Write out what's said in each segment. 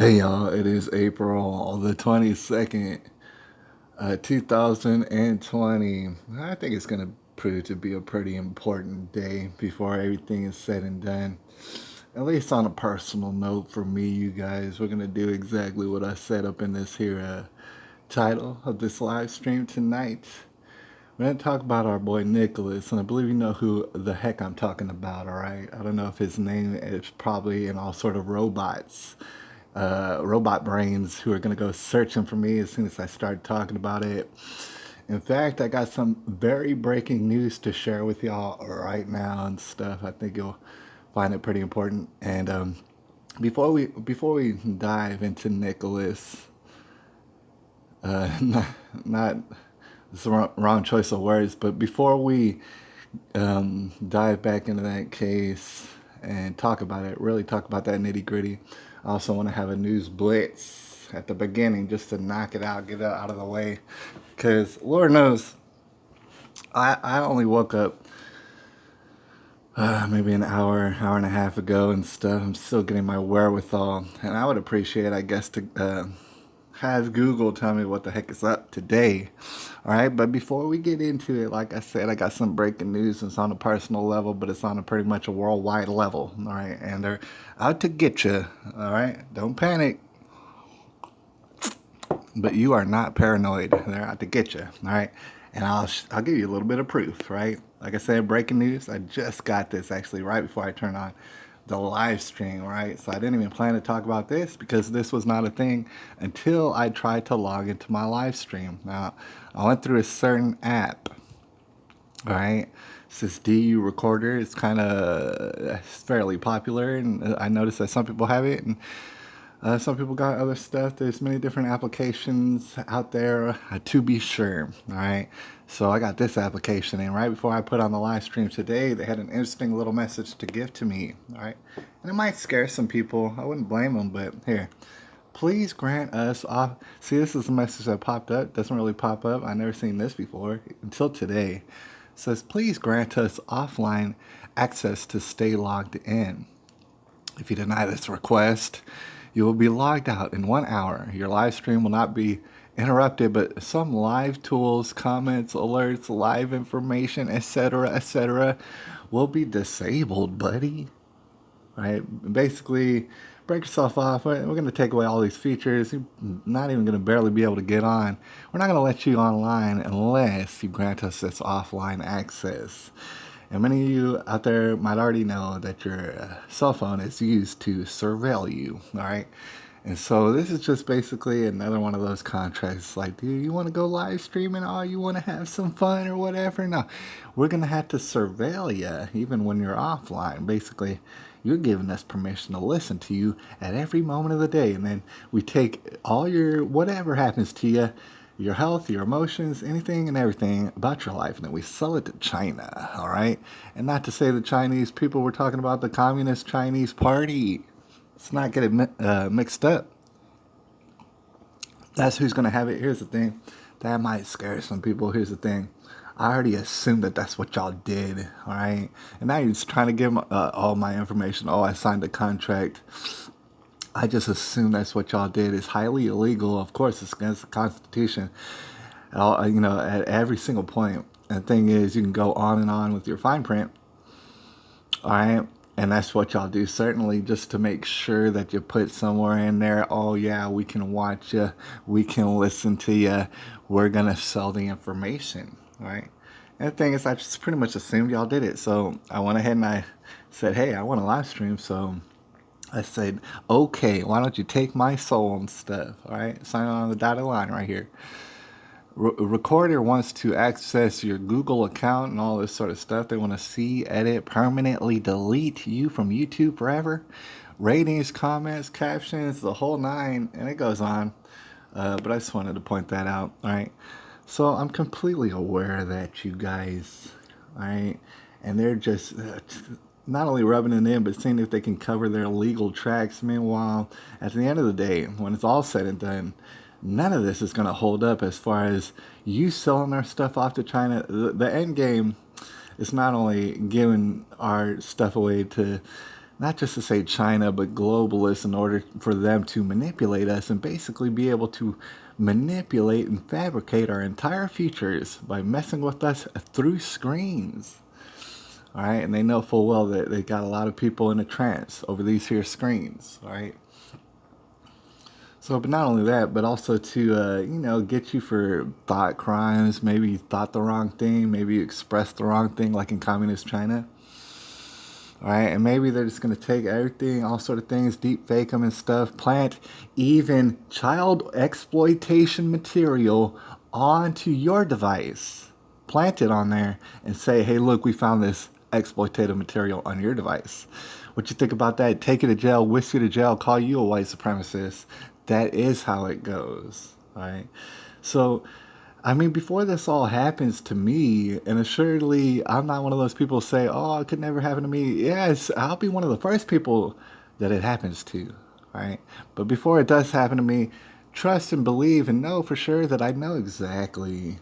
Hey y'all, it is April the 22nd, 2020. I think it's going to prove to be a pretty important day before everything is said and done. At least on a personal note for me, you guys, we're going to do exactly what I set up in this here title of this live stream tonight. We're going to talk about our boy Nikolas, and I believe you know who the heck I'm talking about, alright? I don't know if his name is probably in all sort of robot brains who are going to go searching for me as soon as I start talking about it. In fact, I got some very breaking news to share with y'all right now and stuff. I think you'll find it pretty important. And before we dive into Nicholas, not, not it's the wrong choice of words, but before we dive back into that case and talk about it, really talk about that nitty gritty. I also want to have a news blitz at the beginning just to knock it out, get it out of the way. Because Lord knows, I only woke up maybe an hour and a half ago and stuff. I'm still getting my wherewithal. And I would appreciate, I guess, to have Google tell me what the heck is up today. All right, but before we get into it, like I said, I got some breaking news. It's on a personal level, but it's on a pretty much a worldwide level. All right, and they're out to get you. All right, don't panic. But you are not paranoid. They're out to get you. All right, and I'll give you a little bit of proof. Right, like I said, breaking news. I just got this actually right before I turned on the live stream, right? So I didn't even plan to talk about this because this was not a thing until I tried to log into my live stream. Now, I went through a certain app, all right? It's this DU recorder. It's kind of fairly popular, and I noticed that some people have it, and some people got other stuff. There's many different applications out there, to be sure. All right. So I got this application, and right before I put on the live stream today, they had an interesting little message to give to me. All right. And it might scare some people. I wouldn't blame them, but here. Please grant us off. See, this is a message that popped up. Doesn't really pop up. I've never seen this before until today. It says, please grant us offline access to stay logged in. If you deny this request, you will be logged out in 1 hour. Your live stream will not be interrupted, but some live tools, comments, alerts, live information, etc., will be disabled, buddy. Right? Basically, break yourself off. We're going to take away all these features. You're not even going to barely be able to get on. We're not going to let you online unless you grant us this offline access. And many of you out there might already know that your cell phone is used to surveil you, all right? And so this is just basically another one of those contracts. Like, do you want to go live streaming? Oh, you want to have some fun or whatever? No, we're going to have to surveil you even when you're offline. Basically, you're giving us permission to listen to you at every moment of the day. And then we take all your, whatever happens to you, your health, your emotions, anything and everything about your life, and then we sell it to China, all right? And not to say the Chinese people, we're talking about the Communist Chinese Party. Let's not get it mixed up. That's who's going to have it. Here's the thing. That might scare some people. Here's the thing. I already assumed that that's what y'all did, all right? And now you're just trying to give all my information. Oh, I signed a contract. I just assume that's what y'all did. It's highly illegal. Of course, it's against the Constitution. At every single point. And the thing is, you can go on and on with your fine print. All right. And that's what y'all do, certainly, just to make sure that you put somewhere in there, oh, yeah, we can watch you. We can listen to you. We're going to sell the information. All right. And the thing is, I just pretty much assumed y'all did it. So I went ahead and I said, hey, I want a live stream. So I said, okay, why don't you take my soul and stuff, all right? Sign on the dotted line right here. Recorder wants to access your Google account and all this sort of stuff. They want to see, edit, permanently delete you from YouTube forever. Ratings, comments, captions, the whole nine, and it goes on. But I just wanted to point that out, all right? So I'm completely aware that you guys, all right, and they're just not only rubbing it in, but seeing if they can cover their legal tracks. Meanwhile, at the end of the day, when it's all said and done, none of this is going to hold up as far as you selling our stuff off to China. The end game is not only giving our stuff away to not just to say China, but globalists in order for them to manipulate us and basically be able to manipulate and fabricate our entire futures by messing with us through screens. All right, and they know full well that they got a lot of people in a trance over these here screens. All right. So, but not only that, but also to, get you for thought crimes. Maybe you thought the wrong thing. Maybe you expressed the wrong thing, like in communist China. All right, and maybe they're just going to take everything, all sort of things, deep fake them and stuff, plant even child exploitation material onto your device. Plant it on there and say, hey, look, we found this exploitative material on your device. What you think about that? Take you to jail, whisk you to jail, call you a white supremacist. That is how it goes. All right. So, I mean, before this all happens to me, and assuredly, I'm not one of those people who say, oh, it could never happen to me. Yes, I'll be one of the first people that it happens to, right? But before it does happen to me, trust and believe and know for sure that I know exactly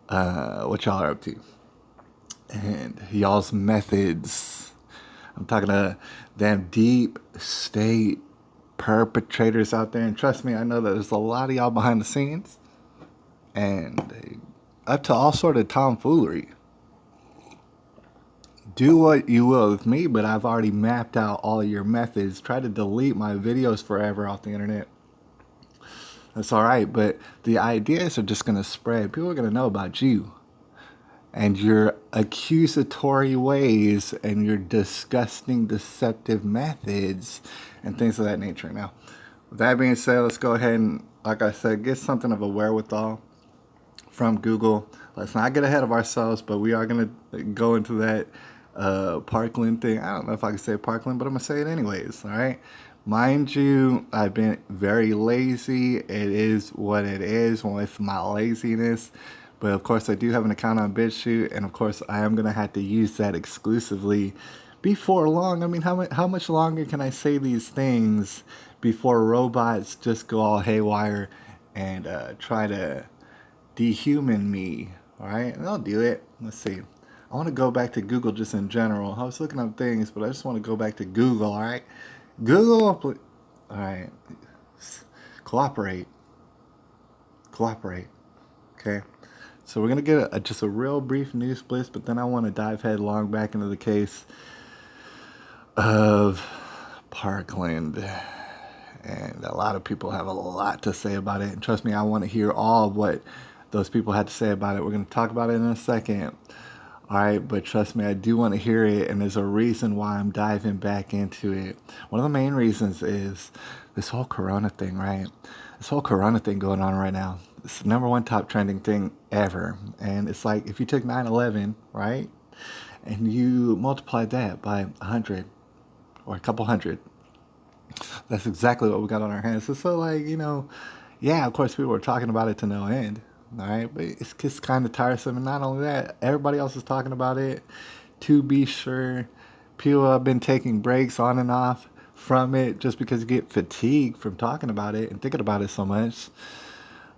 what y'all are up to. And y'all's methods. I'm talking to them deep state perpetrators out there. And trust me, I know that there's a lot of y'all behind the scenes. And up to all sort of tomfoolery. Do what you will with me, but I've already mapped out all of your methods. Try to delete my videos forever off the internet. That's all right, but the ideas are just going to spread. People are going to know about you and your accusatory ways and your disgusting, deceptive methods and things of that nature. Now, with that being said, let's go ahead and, like I said, get something of a wherewithal from Google. Let's not get ahead of ourselves, but we are going to go into that Parkland thing. I don't know if I can say Parkland, but I'm going to say it anyways, all right? Mind you, I've been very lazy. It is what it is with my laziness. But of course, I do have an account on BitChute, and of course, I am going to have to use that exclusively before long. I mean, how much longer can I say these things before robots just go all haywire and try to dehuman me? All right, and I'll do it. Let's see. I want to go back to Google just in general. I was looking up things, but I just want to go back to Google. All right, Google. All right, cooperate. Okay. So we're gonna get just a real brief news blitz, but then I want to dive headlong back into the case of Parkland. And a lot of people have a lot to say about it. And trust me, I want to hear all of what those people had to say about it. We're going to talk about it in a second. All right, but trust me, I do want to hear it. And there's a reason why I'm diving back into it. One of the main reasons is this whole Corona thing, right? This whole Corona thing going on right now. It's the number one top trending thing ever. And it's like if you took 9/11, right? And you multiplied that by 100 or a couple hundred. That's exactly what we got on our hands. So like, yeah, of course people were talking about it to no end. All right, but it's just kind of tiresome. And not only that, everybody else is talking about it. To be sure, people have been taking breaks on and off from it just because you get fatigued from talking about it and thinking about it so much.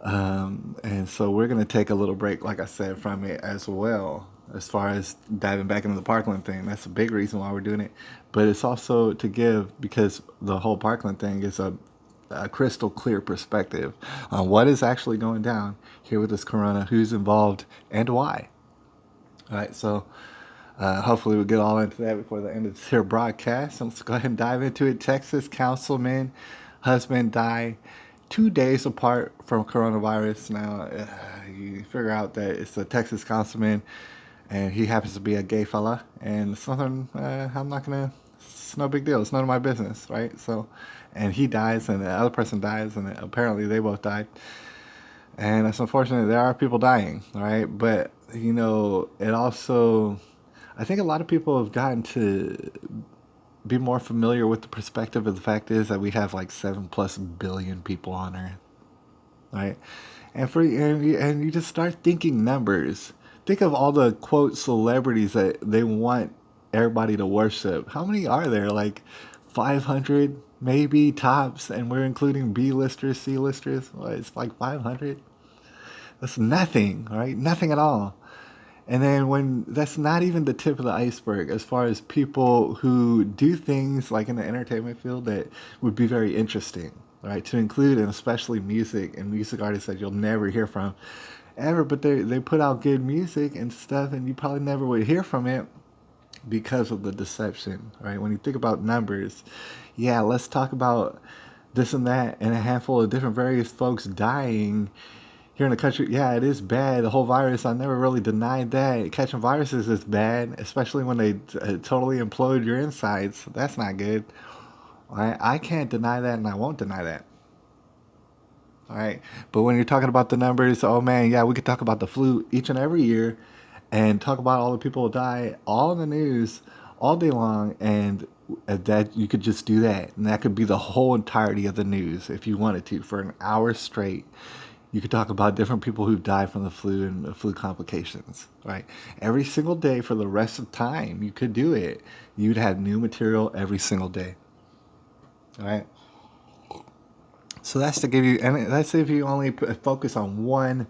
And so we're going to take a little break, like I said, from it as well, as far as diving back into the Parkland thing. That's a big reason why we're doing it. But it's also to give, because the whole Parkland thing is a crystal clear perspective on what is actually going down here with this Corona, who's involved, and why. All right, so hopefully we'll get all into that before the end of this here broadcast. So let's go ahead and dive into it. Texas councilman, husband die 2 days apart from coronavirus. Now, you figure out that it's a Texas councilman, and he happens to be a gay fella, and it's nothing, I'm not going to, it's no big deal. It's none of my business, right? So, and he dies, and the other person dies, and apparently they both died. And it's unfortunate. There are people dying, right? But, it also, I think a lot of people have gotten to be more familiar with the perspective of the fact is that we have like 7+ billion people on Earth, right? And you just start thinking numbers. Think of all the quote celebrities that they want everybody to worship. How many are there? Like 500 maybe tops, and we're including B-listers, C-listers. Well, it's like 500. That's nothing, right? Nothing at all. And then when that's not even the tip of the iceberg, as far as people who do things like in the entertainment field that would be very interesting, right? To include, and especially music and music artists that you'll never hear from ever, but they put out good music and stuff, and you probably never would hear from it because of the deception, right? When you think about numbers, yeah, let's talk about this and that, and a handful of different various folks dying here in the country. Yeah, it is bad. The whole virus, I never really denied that. Catching viruses is bad, especially when they totally implode your insides. That's not good. All right, I can't deny that, and I won't deny that. All right, but when you're talking about the numbers, oh man, yeah, we could talk about the flu each and every year, and talk about all the people who die all in the news all day long, and that you could just do that, and that could be the whole entirety of the news if you wanted to for an hour straight. You could talk about different people who died from the flu and the flu complications, right? Every single day for the rest of time, you could do it. You'd have new material every single day, right? So that's to give you, and that's if you only focus on one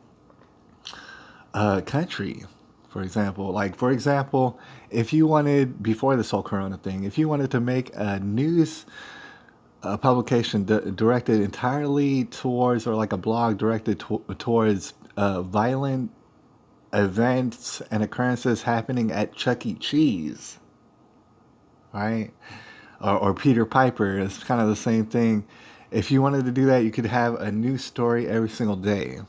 country, for example. Like, for example, if you wanted, before this whole corona thing, if you wanted to make a news publication directed entirely towards, or like a blog directed towards violent events and occurrences happening at Chuck E. Cheese, right? Or Peter Piper, it's kind of the same thing. If you wanted to do that, you could have a new story every single day,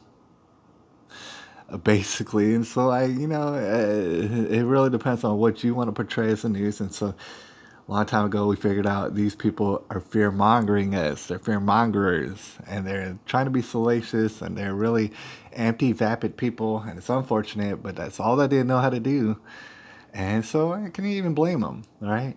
basically. And so, it really depends on what you want to portray as the news. And so, a long time ago, we figured out these people are fear mongering us. They're fear mongers, and they're trying to be salacious, and they're really empty, vapid people. And it's unfortunate, but that's all that they know how to do. And so, can you even blame them, right?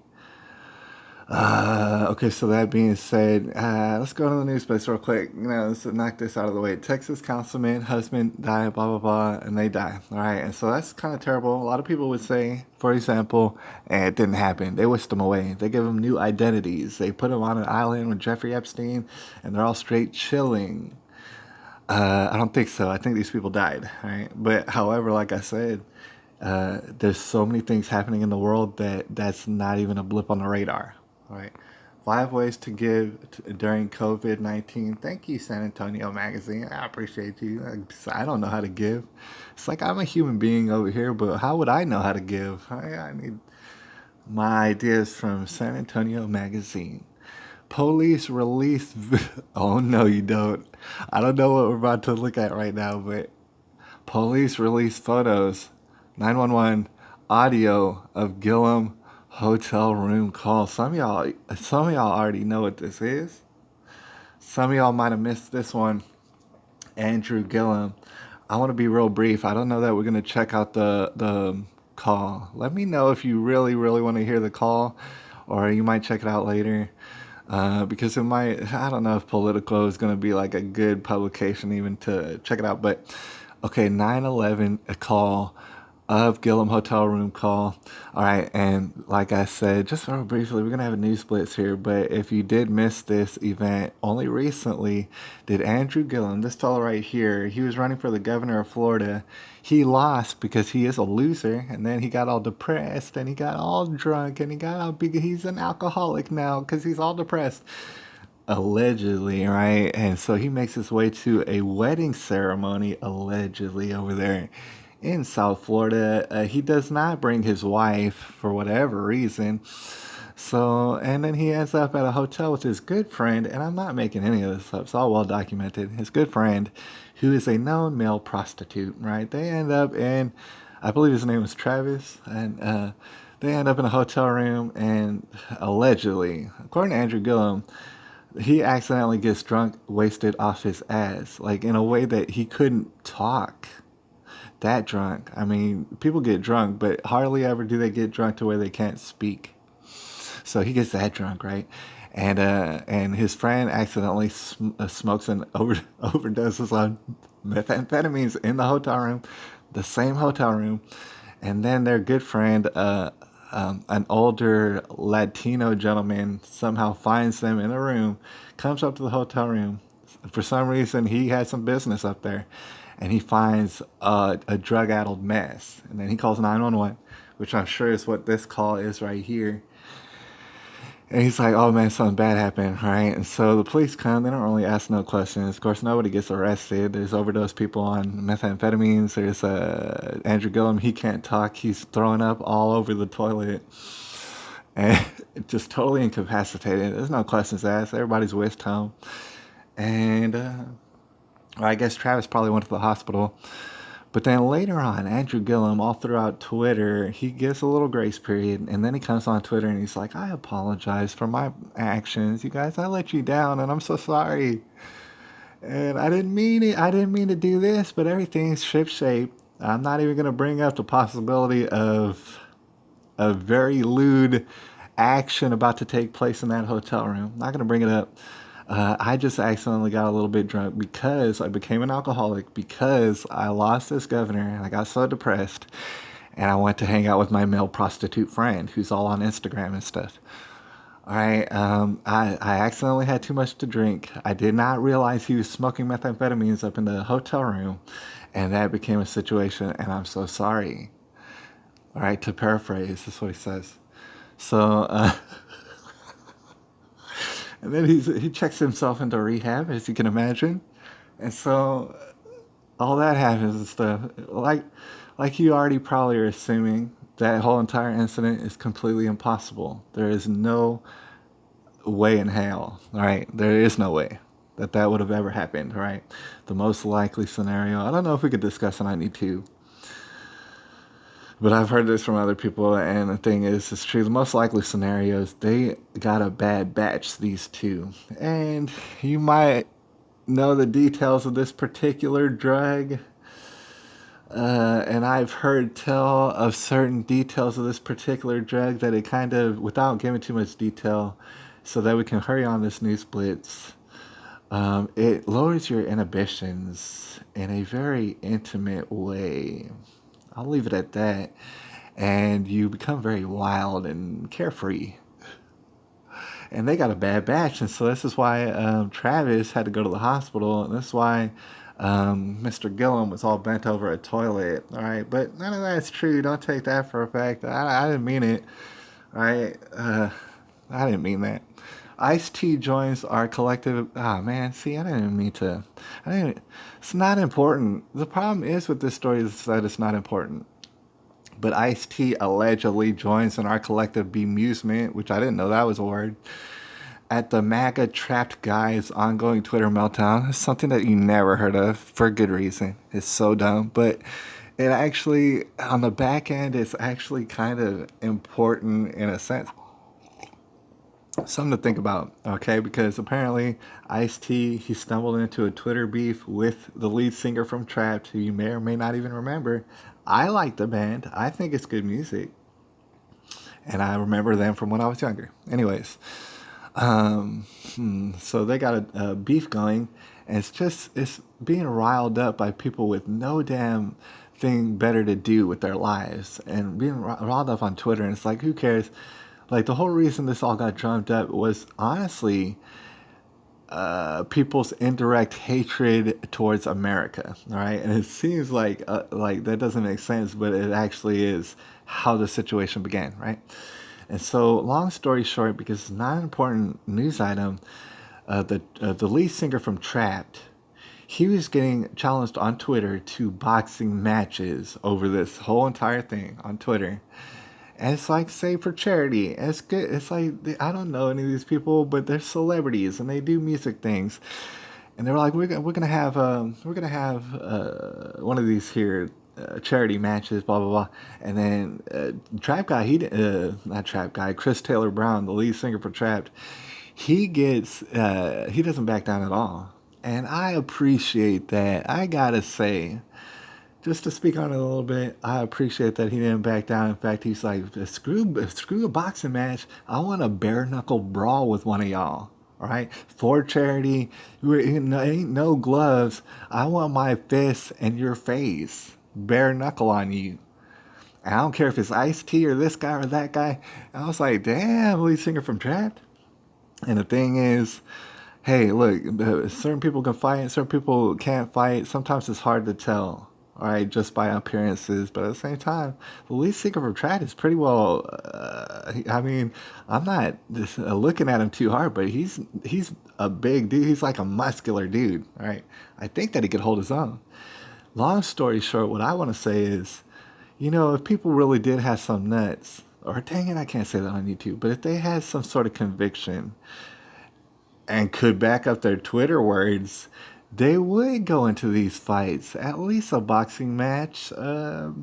Okay, so that being said, let's go to the news place real quick. Let's knock this out of the way. Texas councilman, husband died, blah, blah, blah, and they die. All right, and so that's kind of terrible. A lot of people would say, for example, it didn't happen. They whisked them away. They gave them new identities. They put them on an island with Jeffrey Epstein, and they're all straight chilling. I don't think so. I think these people died, right? But however, like I said, there's so many things happening in the world that's not even a blip on the radar. All right. 5 ways to give during COVID-19. Thank you, San Antonio Magazine. I appreciate you. I don't know how to give. It's like I'm a human being over here, but how would I know how to give? I need my ideas from San Antonio Magazine. Police release. Oh, no, you don't. I don't know what we're about to look at right now, but police release photos, 911 audio of Gillum hotel room call. Some of y'all already know what this is. Some of y'all might have missed this one. Andrew Gillum. I want to be real brief. I don't know that we're gonna check out the call. Let me know if you really want to hear the call, or you might check it out later. Because it might, I don't know if Politico is going to be like a good publication even to check it out. But okay, 9/11 a call of Gillum hotel room call. All right, and like I said, just real briefly, we're gonna have a news blitz here. But if you did miss this event, only recently did Andrew Gillum, this fellow right here, he was running for the governor of Florida. He lost because he is a loser, and then he got all depressed, and he got all drunk, and he got all big. He's an alcoholic now because he's all depressed. Allegedly, right? And so he makes his way to a wedding ceremony, allegedly, over there in South Florida. He does not bring his wife for whatever reason. So, and then he ends up at a hotel with his good friend, and I'm not making any of this up, it's all well documented. His good friend, who is a known male prostitute, right? They end up in, I believe his name is Travis, and they end up in a hotel room, and allegedly, according to Andrew Gillum, he accidentally gets drunk, wasted off his ass, like in a way that he couldn't talk. That drunk. I mean, people get drunk, but hardly ever do they get drunk to where they can't speak. So he gets that drunk, right? And his friend accidentally smokes and overdoses on methamphetamines in the hotel room, the same hotel room. And then their good friend, an older Latino gentleman, somehow finds them in a room, comes up to the hotel room. For some reason, he had some business up there. and he finds a drug-addled mess. And then he calls 911, which I'm sure is what this call is right here. And he's like, oh man, something bad happened, right? And so the police come, they don't really ask no questions. Of course, nobody gets arrested. There's overdose people on methamphetamines. There's Andrew Gillum, he can't talk. He's throwing up all over the toilet. And just totally incapacitated. There's no questions asked. Everybody's whisked home. And well, I guess Travis probably went to the hospital. But then later on, Andrew Gillum, all throughout Twitter, he gives a little grace period, and then he comes on Twitter and he's like, I apologize for my actions. You guys, I let you down, and I'm so sorry. And I didn't mean it. I didn't mean to do this, but everything's shipshape. I'm not even going to bring up the possibility of a very lewd action about to take place in that hotel room. Not going to bring it up. I just accidentally got a little bit drunk because I became an alcoholic, because I lost this governor and I got so depressed, and I went to hang out with my male prostitute friend who's all on Instagram and stuff. All right, I accidentally had too much to drink. I did not realize he was smoking methamphetamines up in the hotel room, and that became a situation, and I'm so sorry. All right, to paraphrase, this is what he says. So, and then he checks himself into rehab, as you can imagine. And so all that happens and stuff. Like you already probably are assuming, that whole entire incident is completely impossible. There is no way in hell, right? There is no way that that would have ever happened, right? The most likely scenario, I don't know if we could discuss it, I need to. But I've heard this from other people, and the thing is, it's true. The most likely scenarios, they got a bad batch, these two. And you might know the details of this particular drug. And I've heard tell of certain details of this particular drug that it kind of, without giving too much detail, so that we can hurry on this news blitz, it lowers your inhibitions in a very intimate way. I'll leave it at that. And you become very wild and carefree. And they got a bad batch, and so this is why Travis had to go to the hospital, and this is why Mr. Gillum was all bent over a toilet. All right, but none of that's true. Don't take that for a fact. I didn't mean it. All right, I didn't mean that. Ice-T joins our collective. Ah, man, see, I didn't mean to. It's not important. The problem is with this story is that it's not important. But Ice-T allegedly joins in our collective bemusement, which I didn't know that was a word, at the MAGA trapped guy's ongoing Twitter meltdown. It's something that you never heard of, for good reason. It's so dumb. But it actually, on the back end, it's actually kind of important in a sense. Something to think about, okay? Because apparently Ice-T, he stumbled into a Twitter beef with the lead singer from Trapped, who you may or may not even remember. I like the band. I think it's good music. And I remember them from when I was younger. Anyways, so they got a beef going, and it's being riled up by people with no damn thing better to do with their lives, and being riled up on Twitter, and it's like, who cares? Like, the whole reason this all got drummed up was honestly people's indirect hatred towards America, all right? And it seems like that doesn't make sense, but it actually is how the situation began, right? And so, long story short, because it's not an important news item, the lead singer from Trapped, he was getting challenged on Twitter to boxing matches over this whole entire thing on Twitter. And it's like, say, for charity. And it's good. It's like, I don't know any of these people, but they're celebrities and they do music things. And they were like, we're gonna have one of these here charity matches, blah blah blah. And then Trap Guy, not Trap Guy, Chris Taylor Brown, the lead singer for Trapped, he doesn't back down at all. And I appreciate that. I gotta say, just to speak on it a little bit, I appreciate that he didn't back down. In fact, he's like, screw a boxing match. I want a bare knuckle brawl with one of y'all. All right, for charity. Ain't no gloves. I want my fist in your face, bare knuckle on you. And I don't care if it's Ice-T or this guy or that guy. I was like, damn, lead singer from Trapped. And the thing is, hey, look, certain people can fight, certain people can't fight. Sometimes it's hard to tell, all right, just by appearances. But at the same time, the lead singer from Trad is pretty well. I mean, I'm not just looking at him too hard, but he's a big dude. He's like a muscular dude, all right. I think that he could hold his own. Long story short, what I want to say is, if people really did have some nuts, or dang it, I can't say that on YouTube, but if they had some sort of conviction and could back up their Twitter words, they would go into these fights. At least a boxing match,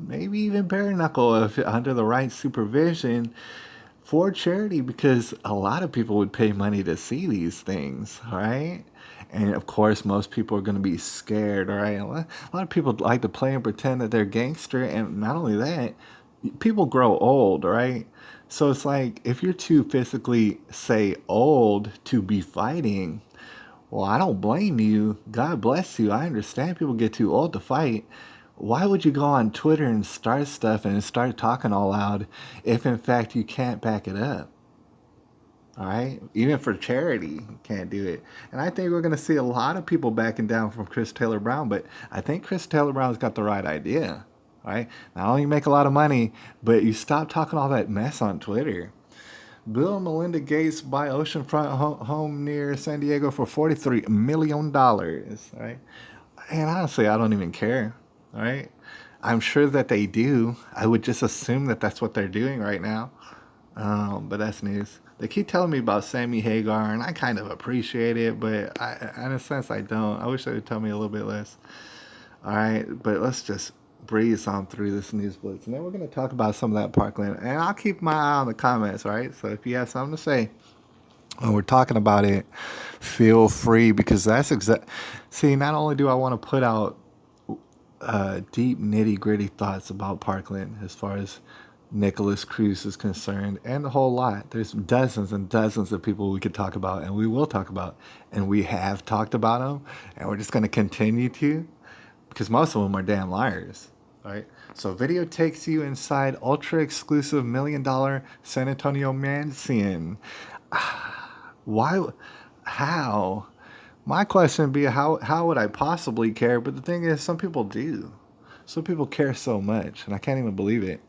maybe even bare knuckle if under the right supervision for charity, because a lot of people would pay money to see these things, right? And of course, most people are going to be scared, all right? A lot of people like to play and pretend that they're gangster, and not only that, people grow old, right? So it's like if you're too physically, say, old to be fighting, well, I don't blame you. God bless you. I understand people get too old to fight. Why would you go on Twitter and start stuff and start talking all loud if in fact you can't back it up? All right, even for charity, you can't do it. And I think we're going to see a lot of people backing down from Chris Taylor Brown, but I think Chris Taylor Brown's got the right idea. All right, not only you make a lot of money, but you stop talking all that mess on Twitter. Bill and Melinda Gates buy oceanfront home near San Diego for $43 million. All right, and honestly, I don't even care. All right, I'm sure that they do. I would just assume that that's what they're doing right now. But that's news. They keep telling me about Sammy Hagar, and I kind of appreciate it, but in a sense, I don't. I wish they would tell me a little bit less. All right, but let's just breeze on through this news blitz, and then we're going to talk about some of that Parkland, and I'll keep my eye on the comments, right? So if you have something to say when we're talking about it, feel free, because that's exact. See, not only do I want to put out deep nitty gritty thoughts about Parkland as far as Nikolas Cruz is concerned, and the whole lot. There's dozens and dozens of people we could talk about, and we will talk about, and we have talked about them, and we're just going to continue to, because most of them are damn liars, right? So, video takes you inside ultra exclusive $1 million San Antonio mansion. Why? How? My question would be, how would I possibly care? But the thing is, some people do. Some people care so much, and I can't even believe it.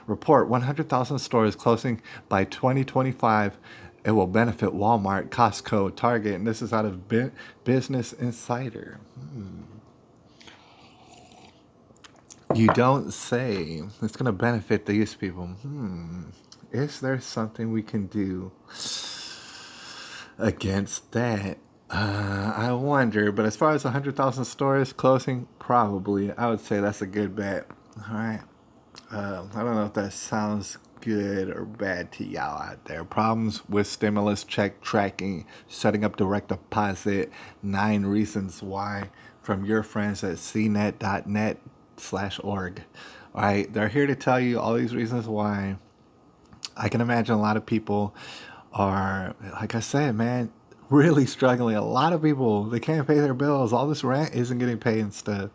Report 100,000 stores closing by 2025. It will benefit Walmart, Costco, Target, and this is out of Business Insider. You don't say. It's going to benefit these people. Is there something we can do against that? I wonder, but as far as 100,000 stores closing, probably. I would say that's a good bet. All right. I don't know if that sounds good or bad to y'all out there. Problems with stimulus check tracking, setting up direct deposit, 9 reasons why from your friends at cnet.net/org. All right. They're here to tell you all these reasons why. I can imagine a lot of people are, like I said, man, really struggling. A lot of people, they can't pay their bills. All this rent isn't getting paid and stuff.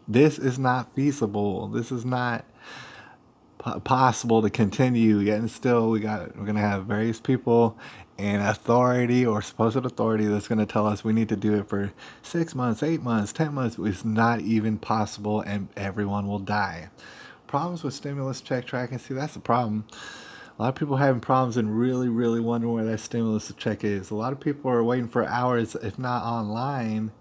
This is not feasible. This is not possible to continue. Yet and still, we're gonna have various people in authority or supposed authority that's gonna tell us we need to do it for 6 months, 8 months, 10 months. It's not even possible, and everyone will die. Problems with stimulus check tracking. See, that's the problem. A lot of people having problems and really, really wondering where that stimulus check is. A lot of people are waiting for hours, if not online,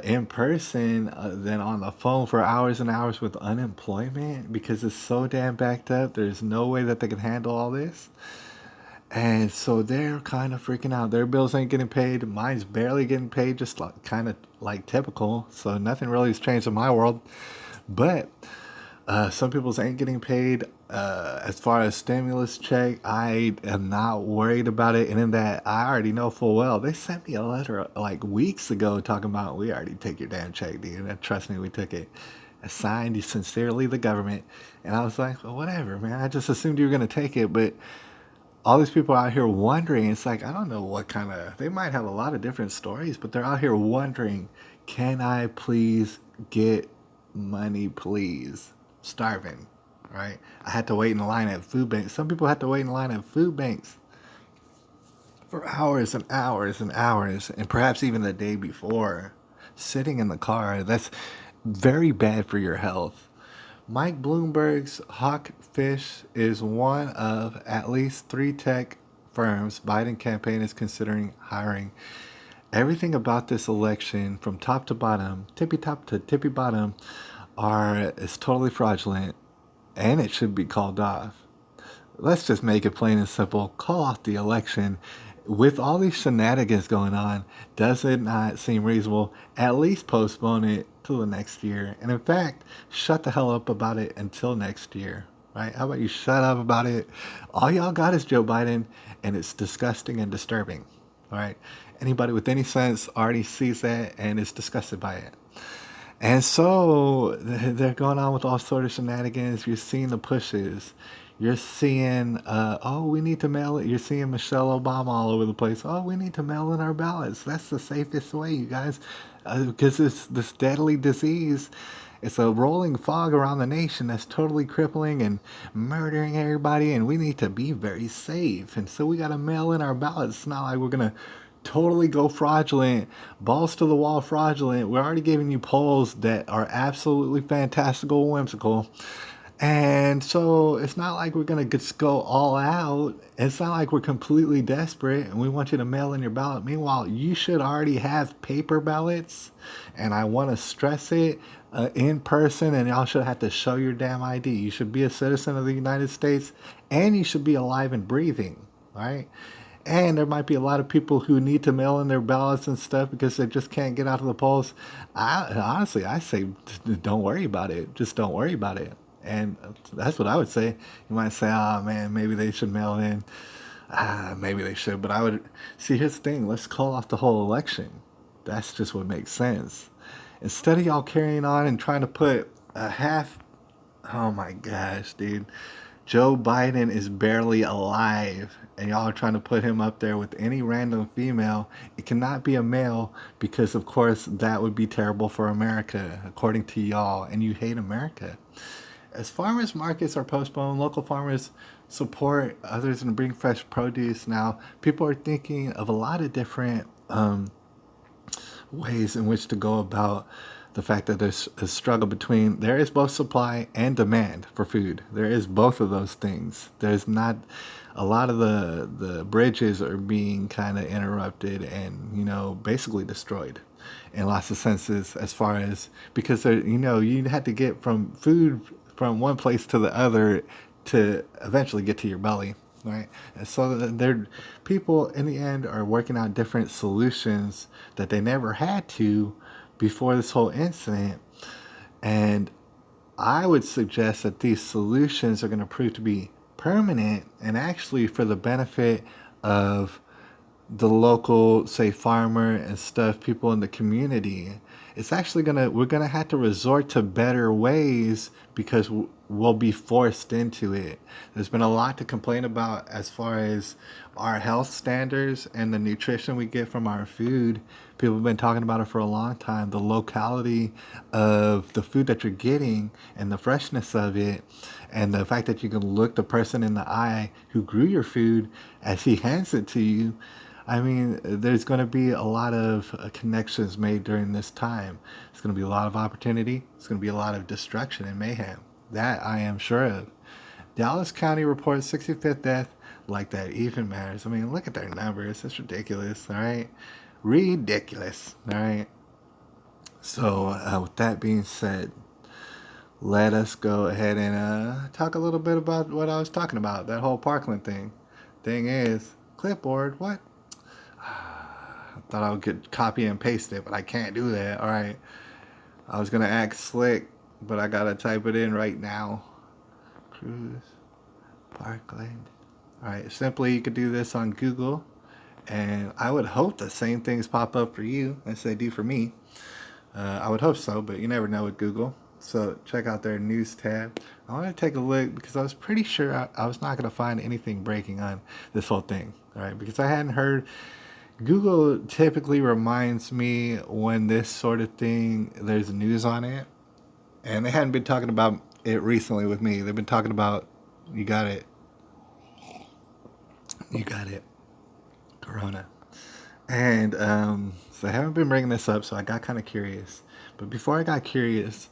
in person, then on the phone for hours and hours with unemployment because it's so damn backed up. There's no way that they can handle all this. And so they're kind of freaking out. Their bills ain't getting paid. Mine's barely getting paid, just like kind of like typical. So nothing really has changed in my world. But some people's ain't getting paid. As far as stimulus check, I am not worried about it. And in that, I already know full well. They sent me a letter like weeks ago talking about, we already take your damn check, dude. And trust me, we took it. Signed, sincerely, the government. And I was like, well, whatever, man. I just assumed you were going to take it. But all these people out here wondering, it's like, I don't know what kind of, they might have a lot of different stories, but they're out here wondering, can I please get money, please? Starving, right? I had to wait in line at food banks. Some people had to wait in line at food banks for hours and hours and hours, and perhaps even the day before, sitting in the car. That's very bad for your health. Mike Bloomberg's Hawkfish is one of at least three tech firms Biden campaign is considering hiring. Everything about this election, from top to bottom, tippy top to tippy bottom, is totally fraudulent, and it should be called off. Let's just make it plain and simple. Call off the election. With all these shenanigans going on, does it not seem reasonable? At least postpone it till the next year. And in fact, shut the hell up about it until next year. Right? How about you shut up about it? All y'all got is Joe Biden, and it's disgusting and disturbing. All right? Anybody with any sense already sees that and is disgusted by it. And so they're going on with all sort of shenanigans. You're seeing the pushes. You're seeing, we need to mail it. You're seeing Michelle Obama all over the place. Oh, we need to mail in our ballots. That's the safest way, you guys, because this deadly disease. It's a rolling fog around the nation that's totally crippling and murdering everybody, and we need to be very safe. And so we got to mail in our ballots. It's not like we're going to totally go fraudulent, balls to the wall fraudulent. We're already giving you polls that are absolutely fantastical, whimsical. And so it's not like we're going to just go all out. It's not like we're completely desperate and we want you to mail in your ballot. Meanwhile, you should already have paper ballots. And I want to stress it, in person, and y'all should have to show your damn ID. You should be a citizen of the United States, and you should be alive and breathing, right? And there might be a lot of people who need to mail in their ballots and stuff because they just can't get out of the polls. I say, don't worry about it. Just don't worry about it. And that's what I would say. You might say, oh man, maybe they should mail in. Maybe they should. But I would see, here's the thing. Let's call off the whole election. That's just what makes sense. Instead of y'all carrying on and trying to put a half, oh my gosh, dude. Joe Biden is barely alive, and y'all are trying to put him up there with any random female. It cannot be a male because, of course, that would be terrible for America, according to y'all, and you hate America. As farmers markets are postponed, local farmers support others and bring fresh produce. Now, people are thinking of a lot of different ways in which to go about the fact that there's a struggle between, there is both supply and demand for food. There is both of those things. There's not, a lot of the bridges are being kind of interrupted and, basically destroyed in lots of senses, as far as, because you had to get from food from one place to the other to eventually get to your belly, right? And so people in the end are working out different solutions that they never had to before this whole incident. And I would suggest that these solutions are going to prove to be permanent and actually for the benefit of the local, say, farmer and stuff, people in the community. It's actually we're gonna have to resort to better ways because we'll be forced into it. There's been a lot to complain about as far as our health standards and the nutrition we get from our food. People have been talking about it for a long time. The locality of the food that you're getting and the freshness of it, and the fact that you can look the person in the eye who grew your food as he hands it to you. I mean, there's going to be a lot of connections made during this time. It's going to be a lot of opportunity. It's going to be a lot of destruction and mayhem. That I am sure of. Dallas County reports 65th death. Like that even matters. I mean, look at their numbers. It's ridiculous, all right? Ridiculous, all right? So, with that being said, let us go ahead and talk a little bit about what I was talking about, that whole Parkland thing. Thing is, clipboard, what? I thought I could copy and paste it, but I can't do that. All right. I was going to act slick, but I got to type it in right now. Cruise, Parkland. All right. Simply, you could do this on Google, and I would hope the same things pop up for you as they do for me. I would hope so, but you never know with Google. So check out their news tab. I want to take a look because I was pretty sure I was not going to find anything breaking on this whole thing. All right. Because I hadn't heard. Google typically reminds me when this sort of thing, there's news on it. And they hadn't been talking about it recently with me. They've been talking about, you got it. Corona. And so I haven't been bringing this up, so I got kind of curious. But before I got curious,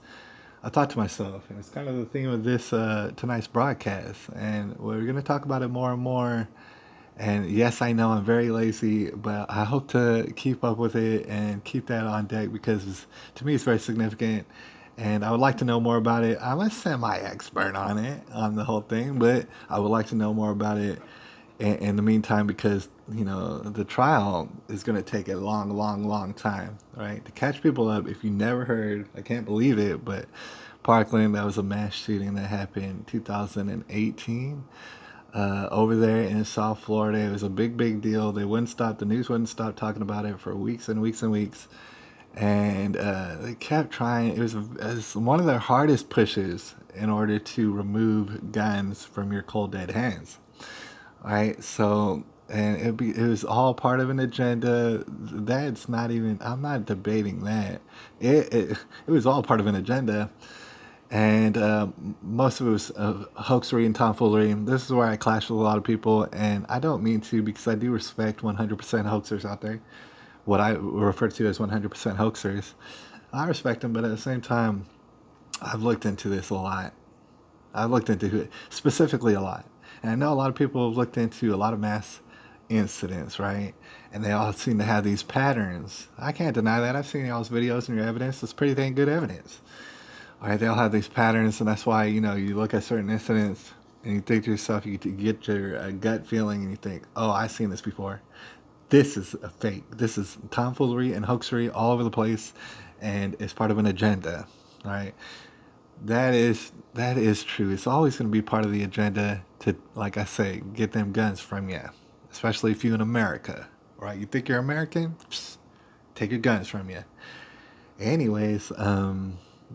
I thought to myself, and it's kind of the theme of this tonight's broadcast, and we're going to talk about it more and more. And yes, I know I'm very lazy, but I hope to keep up with it and keep that on deck because to me it's very significant. And I would like to know more about it. I'm a semi-expert on it, on the whole thing, but I would like to know more about it in the meantime because, the trial is going to take a long, long, long time, right? To catch people up, if you never heard, I can't believe it, but Parkland, that was a mass shooting that happened in 2018 over there in South Florida. It was a big, big deal. The news wouldn't stop talking about it for weeks and weeks and weeks. And they kept trying. It was one of their hardest pushes in order to remove guns from your cold dead hands. All right, so and it was all part of an agenda. That's not even. I'm not debating that. It was all part of an agenda, and most of it was hoaxery and tomfoolery. This is where I clash with a lot of people, and I don't mean to because I do respect 100% hoaxers out there. What I refer to as 100% hoaxers, I respect them, but at the same time, I've looked into this a lot. I've looked into it specifically a lot, and I know a lot of people have looked into a lot of mass incidents, right? And they all seem to have these patterns. I can't deny that. I've seen y'all's videos and your evidence. It's pretty dang good evidence. All right, they all have these patterns, and that's why you look at certain incidents and you think to yourself, you get your gut feeling, and you think, "Oh, I've seen this before. This is a fake. This is tomfoolery and hoaxery all over the place, and it's part of an agenda." All right, that is true. It's always going to be part of the agenda to, like I say, get them guns from you, especially if you're in America. Right? You think you're American? Psst, take your guns from you. Anyways,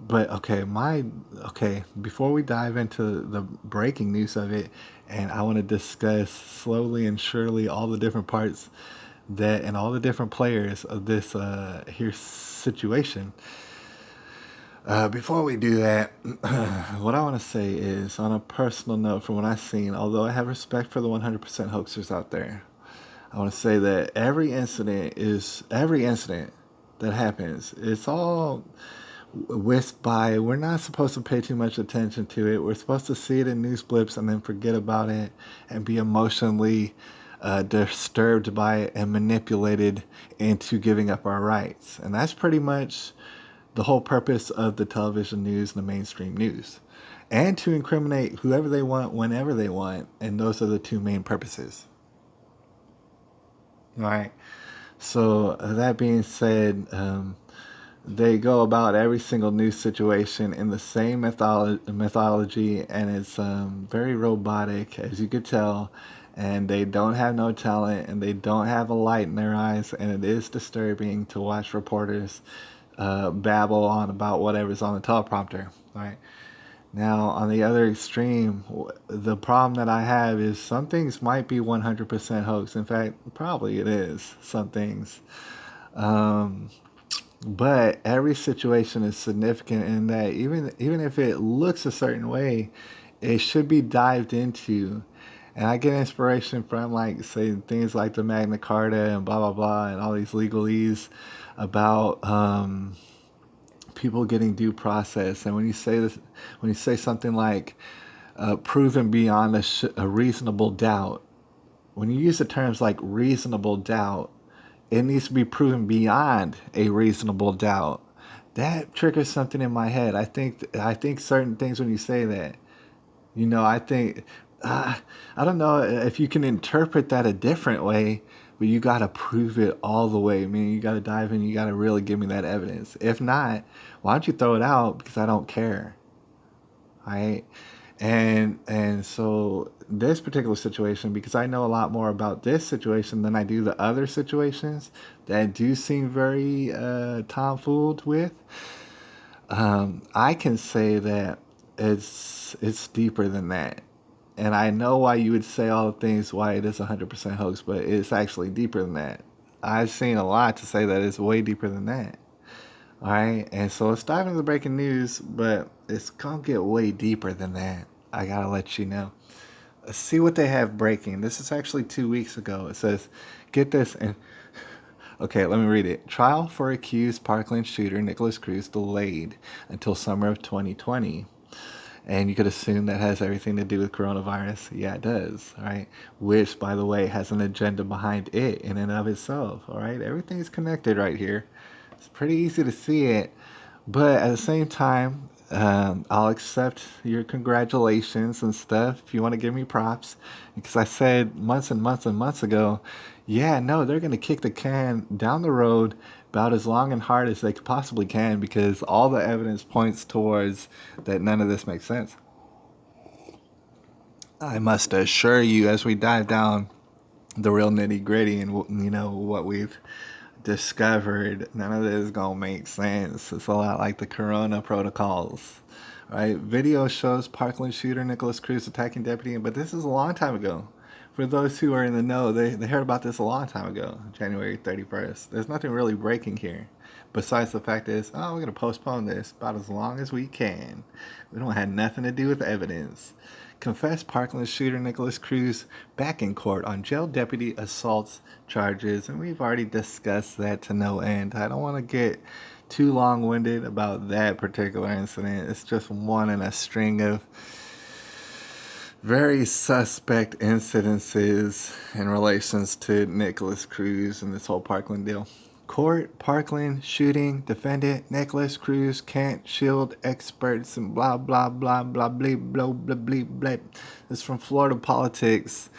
but okay, before we dive into the breaking news of it, and I want to discuss slowly and surely all the different parts that and all the different players of this here situation. Before we do that, what I want to say is, on a personal note, from what I've seen, although I have respect for the 100% hoaxers out there, I want to say that every incident that happens, it's all whisked by. We're not supposed to pay too much attention to it. We're supposed to see it in news blips and then forget about it and be emotionally disturbed by it and manipulated into giving up our rights. And that's pretty much the whole purpose of the television news and the mainstream news. And to incriminate whoever they want, whenever they want. And those are the two main purposes. All right. So, that being said, they go about every single news situation in the same methodology, and it's very robotic, as you could tell. And they don't have no talent, and they don't have a light in their eyes, and it is disturbing to watch reporters babble on about whatever's on the teleprompter. Right now, on the other extreme, the problem that I have is some things might be 100% hoax. In fact, probably it is some things. Um, but every situation is significant in that even if it looks a certain way, it should be dived into. And I get inspiration from, like, say, things like the Magna Carta and blah blah blah and all these legalese about people getting due process. And when you say this, when you say something like proven beyond a reasonable doubt, when you use the terms like reasonable doubt, it needs to be proven beyond a reasonable doubt. That triggers something in my head. I think certain things when you say that, I think uh, I don't know if you can interpret that a different way, but you got to prove it all the way. I mean, you got to dive in. You got to really give me that evidence. If not, why don't you throw it out? Because I don't care. Right? And so this particular situation, because I know a lot more about this situation than I do the other situations that do seem very tomfooled with, I can say that it's deeper than that. And I know why you would say all the things why it is 100% hoax, but it's actually deeper than that. I've seen a lot to say that it's way deeper than that. All right, and so let's dive into the breaking news, but it's gonna get way deeper than that. I gotta let you know. see what they have breaking. This is actually 2 weeks ago. It says, get this, and okay, let me read it. Trial for accused Parkland shooter Nikolas Cruz delayed until summer of 2020. And you could assume that has everything to do with coronavirus. Yeah, it does. All right. Which, by the way, has an agenda behind it in and of itself. All right. Everything's connected right here. It's pretty easy to see it. But at the same time, I'll accept your congratulations and stuff if you want to give me props. Because I said months and months and months ago, yeah, no, they're going to kick the can down the road about as long and hard as they possibly can because all the evidence points towards that none of this makes sense. I must assure you, as we dive down the real nitty gritty and what we've discovered, none of this is gonna make sense. It's a lot like the Corona protocols, right? Video shows Parkland shooter Nikolas Cruz attacking deputy, but this is a long time ago. For those who are in the know, they heard about this a long time ago, January 31st. There's nothing really breaking here. Besides the fact is, oh, we're going to postpone this about as long as we can. We don't have nothing to do with evidence. Confessed Parkland shooter Nikolas Cruz back in court on jail deputy assault charges, and we've already discussed that to no end. I don't want to get too long-winded about that particular incident. It's just one in a string of very suspect incidences in relations to Nikolas Cruz and this whole Parkland deal. Court, Parkland shooting, defendant, Nikolas Cruz can't shield experts and blah, blah, blah, blah, blah, blah, blah, blah, blah. It's from Florida Politics.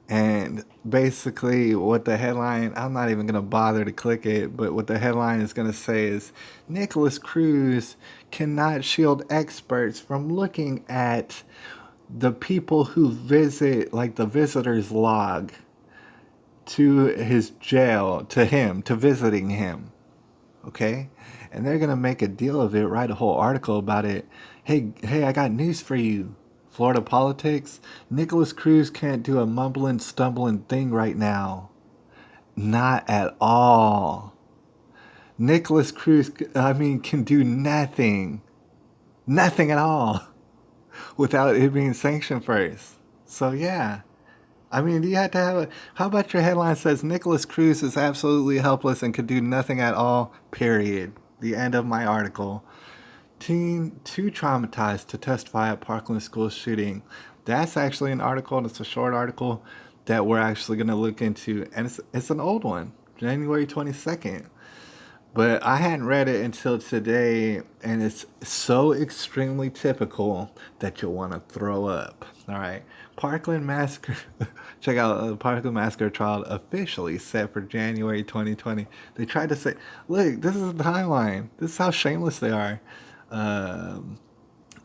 And basically what the headline, I'm not even going to bother to click it, but what the headline is going to say is, Nikolas Cruz cannot shield experts from looking at the people who visit, like the visitor's log to his jail, to visiting him. Okay? And they're going to make a deal of it, write a whole article about it. Hey, I got news for you. Florida Politics, Nikolas Cruz can't do a mumbling, stumbling thing right now. Not at all. Nikolas Cruz, can do nothing. Nothing at all. Without it being sanctioned first. So yeah. You have to have how about your headline says Nikolas Cruz is absolutely helpless and could do nothing at all, period. The end of my article. Teen too traumatized to testify at Parkland school shooting. That's actually an article, and it's a short article that we're actually going to look into. And it's an old one, January 22nd. But I hadn't read it until today, and it's so extremely typical that you'll want to throw up. All right. Parkland Massacre. Check out the Parkland Massacre trial officially set for January 2020. They tried to say, look, this is the timeline. This is how shameless they are.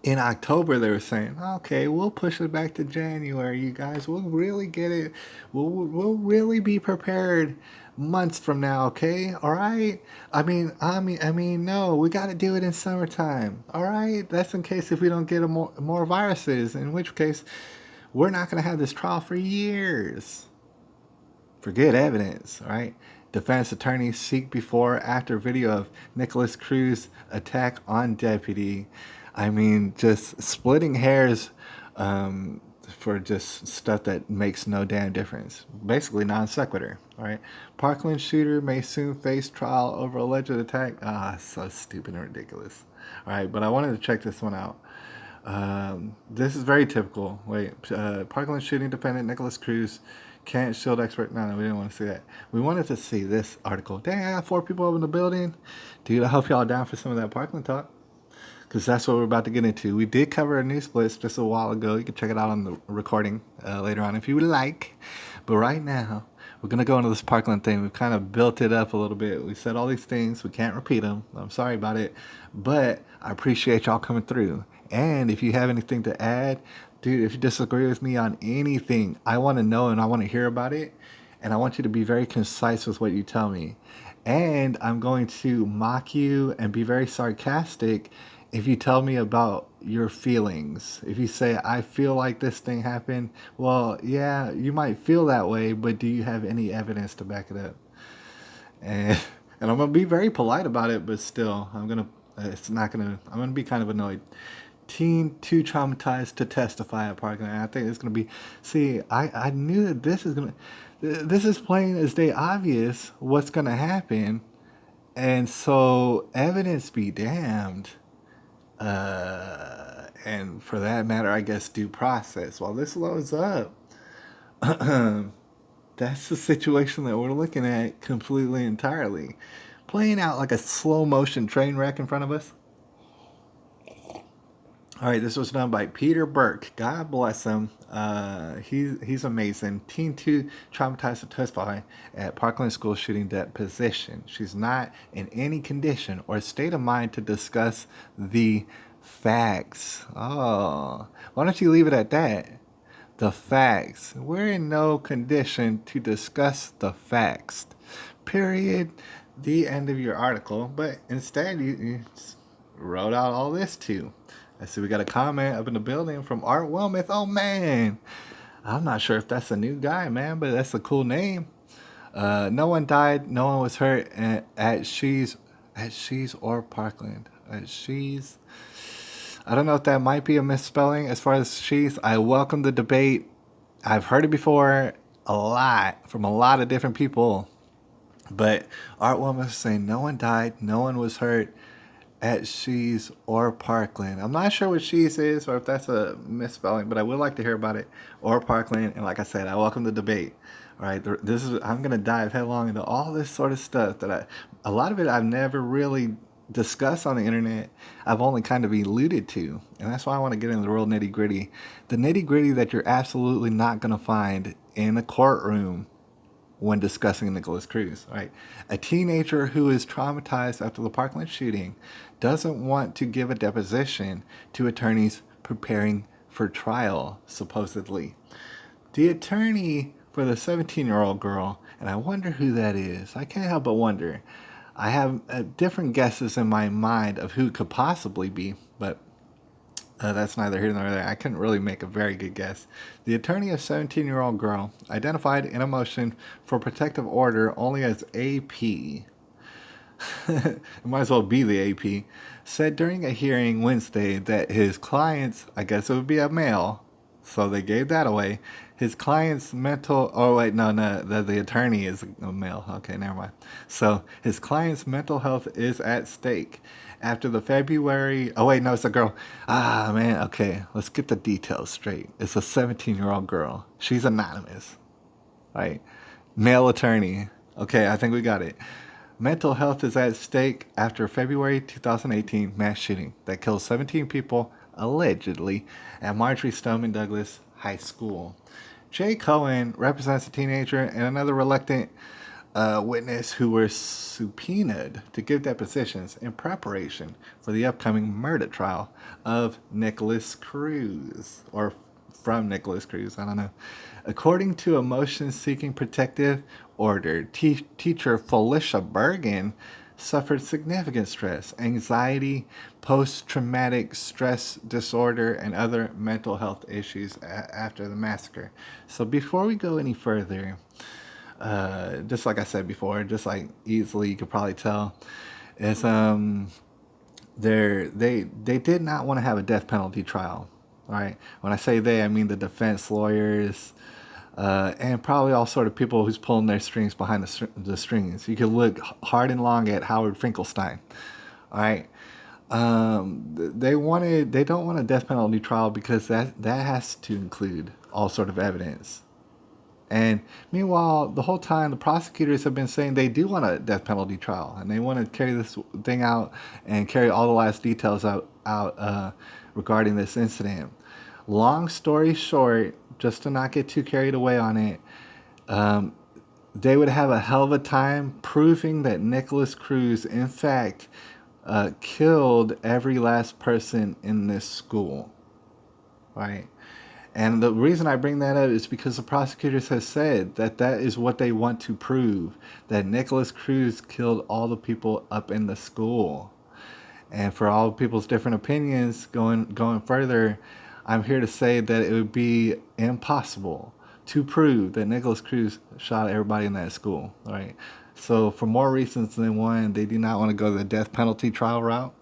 In October, they were saying, okay, we'll push it back to January, you guys. We'll really get it. We'll really be prepared months from now, okay? All right? No, we got to do it in summertime. All right? That's in case if we don't get more viruses, in which case we're not going to have this trial for years. For good evidence, all right? Defense attorneys seek before after video of Nikolas Cruz attack on deputy. Just splitting hairs for just stuff that makes no damn difference. Basically non sequitur, all right? Parkland shooter may soon face trial over alleged attack. So stupid and ridiculous. All right, but I wanted to check this one out. This is very typical. Parkland shooting defendant Nikolas Cruz can't shield expert. No, we didn't want to see that. We wanted to see this article. Dang, I got 4 people over in the building. Dude, I hope y'all down for some of that Parkland talk, because that's what we're about to get into. We did cover a news blitz just a while ago. You can check it out on the recording later on if you would like. But right now, we're going to go into this Parkland thing. We've kind of built it up a little bit. We said all these things. We can't repeat them. I'm sorry about it. But I appreciate y'all coming through. And if you have anything to add, dude, if you disagree with me on anything, I want to know and I want to hear about it. And I want you to be very concise with what you tell me. And I'm going to mock you and be very sarcastic if you tell me about your feelings. If you say, I feel like this thing happened, well, yeah, you might feel that way, but do you have any evidence to back it up? And I'm going to be very polite about it, but still, I'm going to be kind of annoyed. teen too traumatized to testify at Parkland. I think it's going to be. See, I knew that this is going to. This is plain as day obvious what's going to happen. And so, evidence be damned. And for that matter, I guess due process. While this loads up, that's the situation that we're looking at completely entirely. Playing out like a slow motion train wreck in front of us. All right, this was done by Peter Burke. God bless him. He's amazing. Teen 2 traumatized to testify at Parkland School shooting deposition. She's not in any condition or state of mind to discuss the facts. Oh, why don't you leave it at that? The facts. We're in no condition to discuss the facts. Period. The end of your article. But instead, you just wrote out all this too. I see we got a comment up in the building from Art Wilmuth. Oh man, I'm not sure if that's a new guy, man, but that's a cool name. No one died, no one was hurt at She's or Parkland. At She's. I don't know if that might be a misspelling as far as She's. I welcome the debate. I've heard it before a lot from a lot of different people. But Art Wilmuth is saying no one died, no one was hurt at She's or Parkland. I'm not sure what She's is or if that's a misspelling, but I would like to hear about it. Or Parkland. And like I said, I welcome the debate. All right, I'm gonna dive headlong into all this sort of stuff that a lot of it I've never really discussed on the internet. I've only kind of alluded to, and that's why I want to get into the real nitty gritty, the nitty gritty that you're absolutely not gonna find in a courtroom when discussing Nikolas Cruz, right? A teenager who is traumatized after the Parkland shooting doesn't want to give a deposition to attorneys preparing for trial, supposedly. The attorney for the 17-year-old girl, and I wonder who that is. I can't help but wonder. I have different guesses in my mind of who it could possibly be, but that's neither here nor there. I couldn't really make a very good guess. The attorney of 17-year-old girl, identified in a motion for protective order only as AP, it might as well be the AP, said during a hearing Wednesday that his client's, I guess it would be a male, so they gave that away, his client's mental, oh wait, no, the attorney is a male. Okay, never mind. So his client's mental health is at stake after the February, oh wait, no, it's a girl. Ah, man, okay, let's get the details straight. It's a 17-year-old girl. She's anonymous, right? Male attorney. Okay, I think we got it. Mental health is at stake after February 2018 mass shooting that killed 17 people, allegedly, at Marjorie Stoneman Douglas High School. Jay Cohen represents a teenager and another reluctant witness who were subpoenaed to give depositions in preparation for the upcoming murder trial of Nikolas Cruz, or from Nikolas Cruz, I don't know. According to a motion seeking protective order, teacher Felicia Bergen suffered significant stress, anxiety, post-traumatic stress disorder, and other mental health issues after the massacre. So before we go any further, just like I said before, just like easily you could probably tell, is they did not want to have a death penalty trial. All right, when I say they, I mean the defense lawyers, and probably all sort of people who's pulling their strings behind the strings. You could look hard and long at Howard Finkelstein. All right, they don't want a death penalty trial because that has to include all sort of evidence. And meanwhile, the whole time the prosecutors have been saying they do want a death penalty trial and they want to carry this thing out and carry all the last details out regarding this incident. Long story short, just to not get too carried away on it, they would have a hell of a time proving that Nikolas Cruz, in fact, killed every last person in this school, right? And the reason I bring that up is because the prosecutors have said that is what they want to prove, that Nikolas Cruz killed all the people up in the school. And for all people's different opinions going further, I'm here to say that it would be impossible to prove that Nikolas Cruz shot everybody in that school, right? So for more reasons than one, they do not want to go the death penalty trial route.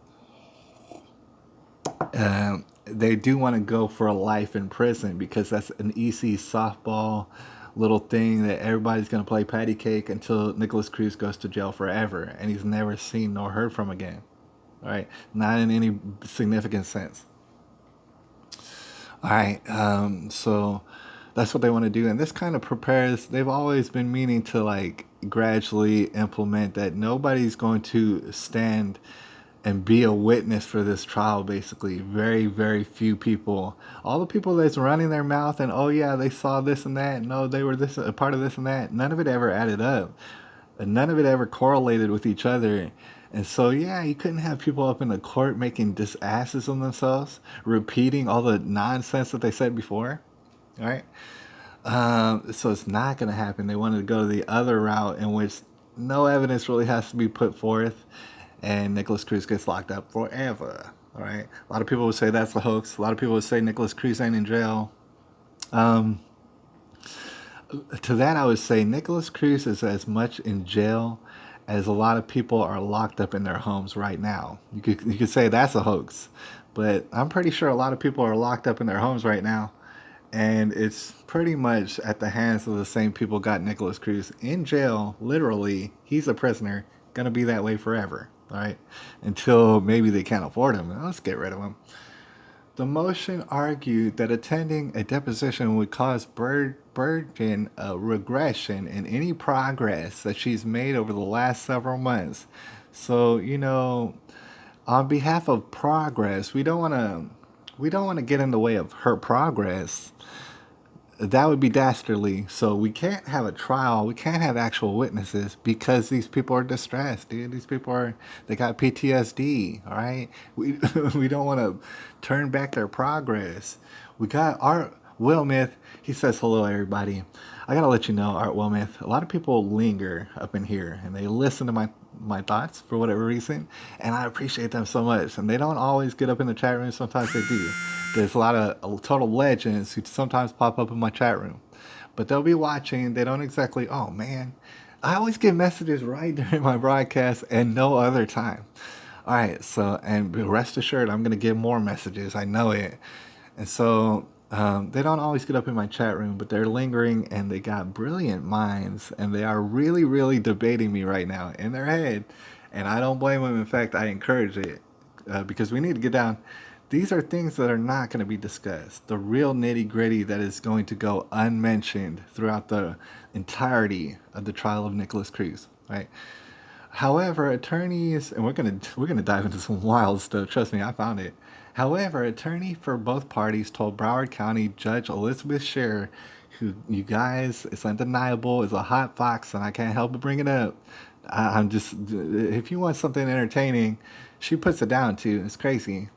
they do want to go for a life in prison because that's an easy softball little thing that everybody's going to play patty cake until Nikolas Cruz goes to jail forever and he's never seen nor heard from again. All right, not in any significant sense. All right, so that's what they want to do, and this kind of prepares. They've always been meaning to like gradually implement that nobody's going to stand and be a witness for this trial. Basically, very very few people. All the people that's running their mouth and oh yeah they saw this and that. No, they were this a part of this and that. None of it ever added up. And none of it ever correlated with each other. And so, yeah, you couldn't have people up in the court making just asses of themselves, repeating all the nonsense that they said before. All right. So it's not going to happen. They wanted to go the other route in which no evidence really has to be put forth, and Nikolas Cruz gets locked up forever. All right. A lot of people would say that's a hoax. A lot of people would say Nikolas Cruz ain't in jail. Um, to that, I would say Nikolas Cruz is as much in jail as a lot of people are locked up in their homes right now. You could say that's a hoax, but I'm pretty sure a lot of people are locked up in their homes right now, and it's pretty much at the hands of the same people got Nikolas Cruz in jail. Literally, he's a prisoner, gonna be that way forever. All right, until maybe they can't afford him. Let's get rid of him. The motion argued that attending a deposition would cause Bergen a regression in any progress that she's made over the last several months. So, on behalf of progress, we don't want to get in the way of her progress. That would be dastardly. So we can't have a trial. We can't have actual witnesses because these people are distressed, dude. They got PTSD. All right. We we don't want to turn back their progress. We got Art Wilmith. He says hello, everybody. I gotta let you know, Art Wilmith. A lot of people linger up in here and they listen to my thoughts for whatever reason, and I appreciate them so much. And they don't always get up in the chat room. Sometimes they do. There's a lot of total legends who sometimes pop up in my chat room, but they'll be watching. They don't exactly. Oh man, I always get messages right during my broadcast and no other time. All right, so and rest assured, I'm gonna get more messages. I know it, and so they don't always get up in my chat room, but they're lingering and they got brilliant minds and they are really, really debating me right now in their head. And I don't blame them. In fact, I encourage it because we need to get down. These are things that are not going to be discussed. The real nitty gritty that is going to go unmentioned throughout the entirety of the trial of Nikolas Cruz, right? However, attorneys, and we're gonna dive into some wild stuff. Trust me, I found it. However, attorney for both parties told Broward County Judge Elizabeth Scherer, who you guys, it's undeniable, is a hot fox, and I can't help but bring it up. I'm just, if you want something entertaining, she puts it down too. It's crazy.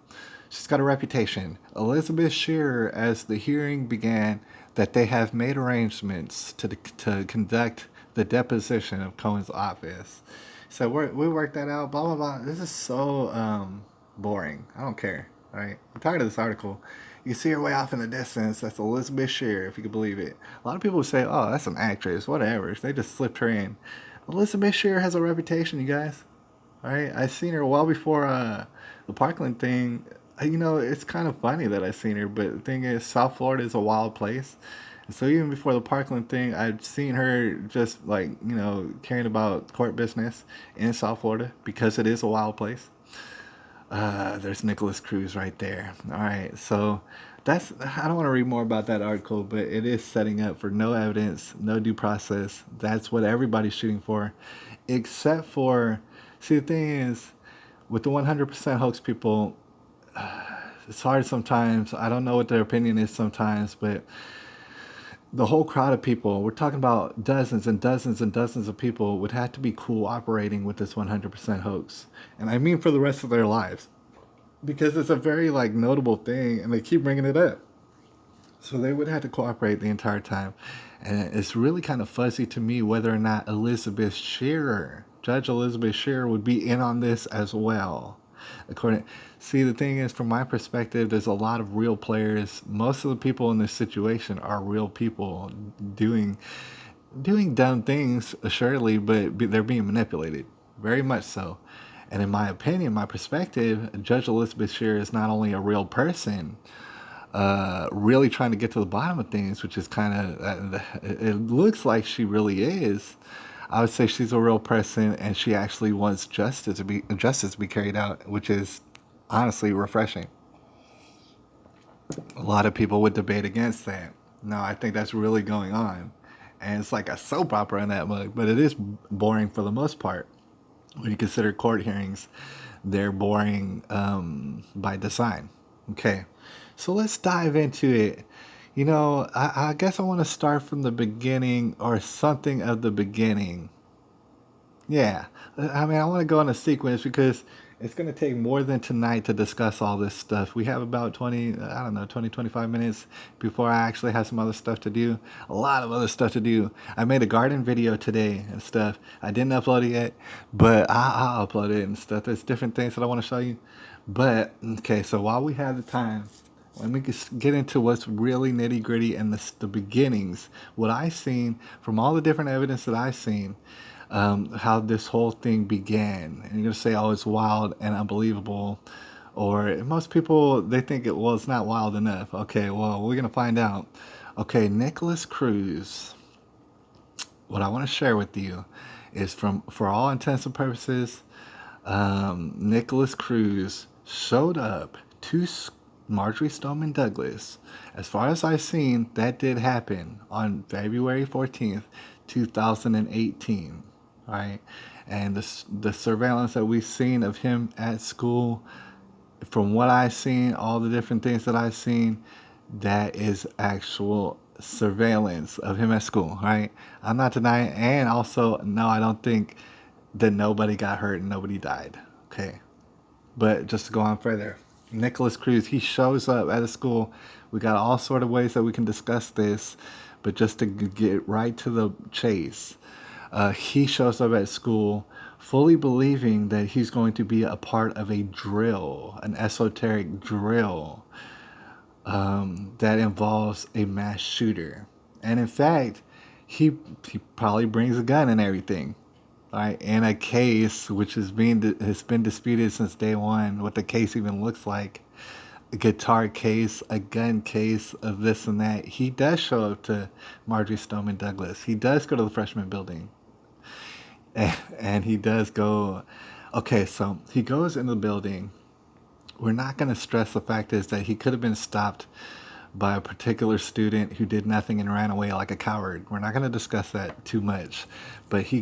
She's got a reputation. Elizabeth Scherer, as the hearing began, that they have made arrangements to conduct the deposition of Cohen's office. So we worked that out, blah, blah, blah. This is so boring. I don't care. All right. I'm tired of this article. You see her way off in the distance. That's Elizabeth Scherer, if you can believe it. A lot of people say, oh, that's an actress, whatever. They just slipped her in. Elizabeth Scherer has a reputation, you guys. All right. I seen her well before the Parkland thing. It's kind of funny that I seen her, but the thing is, South Florida is a wild place. And so even before the Parkland thing, I'd seen her just like, caring about court business in South Florida because it is a wild place. There's Nikolas Cruz right there. All right, so I don't want to read more about that article, but it is setting up for no evidence, no due process. That's what everybody's shooting for, except for, see, the thing is, with the 100% hoax people, it's hard sometimes. I don't know what their opinion is sometimes, but the whole crowd of people, we're talking about dozens and dozens and dozens of people, would have to be cooperating with this 100% hoax. And I mean for the rest of their lives. Because it's a very notable thing and they keep bringing it up. So they would have to cooperate the entire time. And it's really kind of fuzzy to me whether or not Judge Elizabeth Scherer would be in on this as well. See, the thing is, from my perspective, there's a lot of real players. Most of the people in this situation are real people doing dumb things, assuredly, but they're being manipulated, very much so. And in my opinion, my perspective, Judge Elizabeth Shear is not only a real person, really trying to get to the bottom of things, which is kind of, it looks like she really is. I would say she's a real person, and she actually wants justice to be carried out, which is honestly refreshing. A lot of people would debate against that. No, I think that's really going on, and it's like a soap opera in that mug, but it is boring for the most part. When you consider court hearings, they're boring by design. Okay, so let's dive into it. I guess I want to start from the beginning or something of the beginning. Yeah, I mean, I want to go in a sequence because it's going to take more than tonight to discuss all this stuff. We have about 20, I don't know, 20, 25 minutes before I actually have some other stuff to do. A lot of other stuff to do. I made a garden video today and stuff. I didn't upload it yet, but I'll upload it and stuff. There's different things that I want to show you. But, okay, so while we have the time, let me just get into what's really nitty gritty and the beginnings. What I've seen from all the different evidence that I've seen, how this whole thing began. And you're gonna say, "Oh, it's wild and unbelievable," or most people they think it's not wild enough. Okay, well, we're gonna find out. Okay, Nikolas Cruz. What I want to share with you is for all intents and purposes, Nikolas Cruz showed up to Marjory Stoneman Douglas. As far as I've seen, that did happen on February 14th, 2018. Right? And the surveillance that we've seen of him at school, from what I've seen, all the different things that I've seen, that is actual surveillance of him at school, right? I'm not denying, and also, no, I don't think that nobody got hurt and nobody died, okay? But just to go on further, Nikolas Cruz, he shows up at a school. We got all sort of ways that we can discuss this, but just to get right to the chase, he shows up at school fully believing that he's going to be a part of a drill, an esoteric drill that involves a mass shooter. And in fact, he probably brings a gun and everything. Right, in a case which has been disputed since day one, what the case even looks like, a guitar case, a gun case, of this and that. He does show up to Marjory Stoneman Douglas. He does go to the freshman building, and he does go. Okay, so he goes in the building. We're not going to stress the fact is that he could have been stopped by a particular student who did nothing and ran away like a coward. We're not going to discuss that too much. But he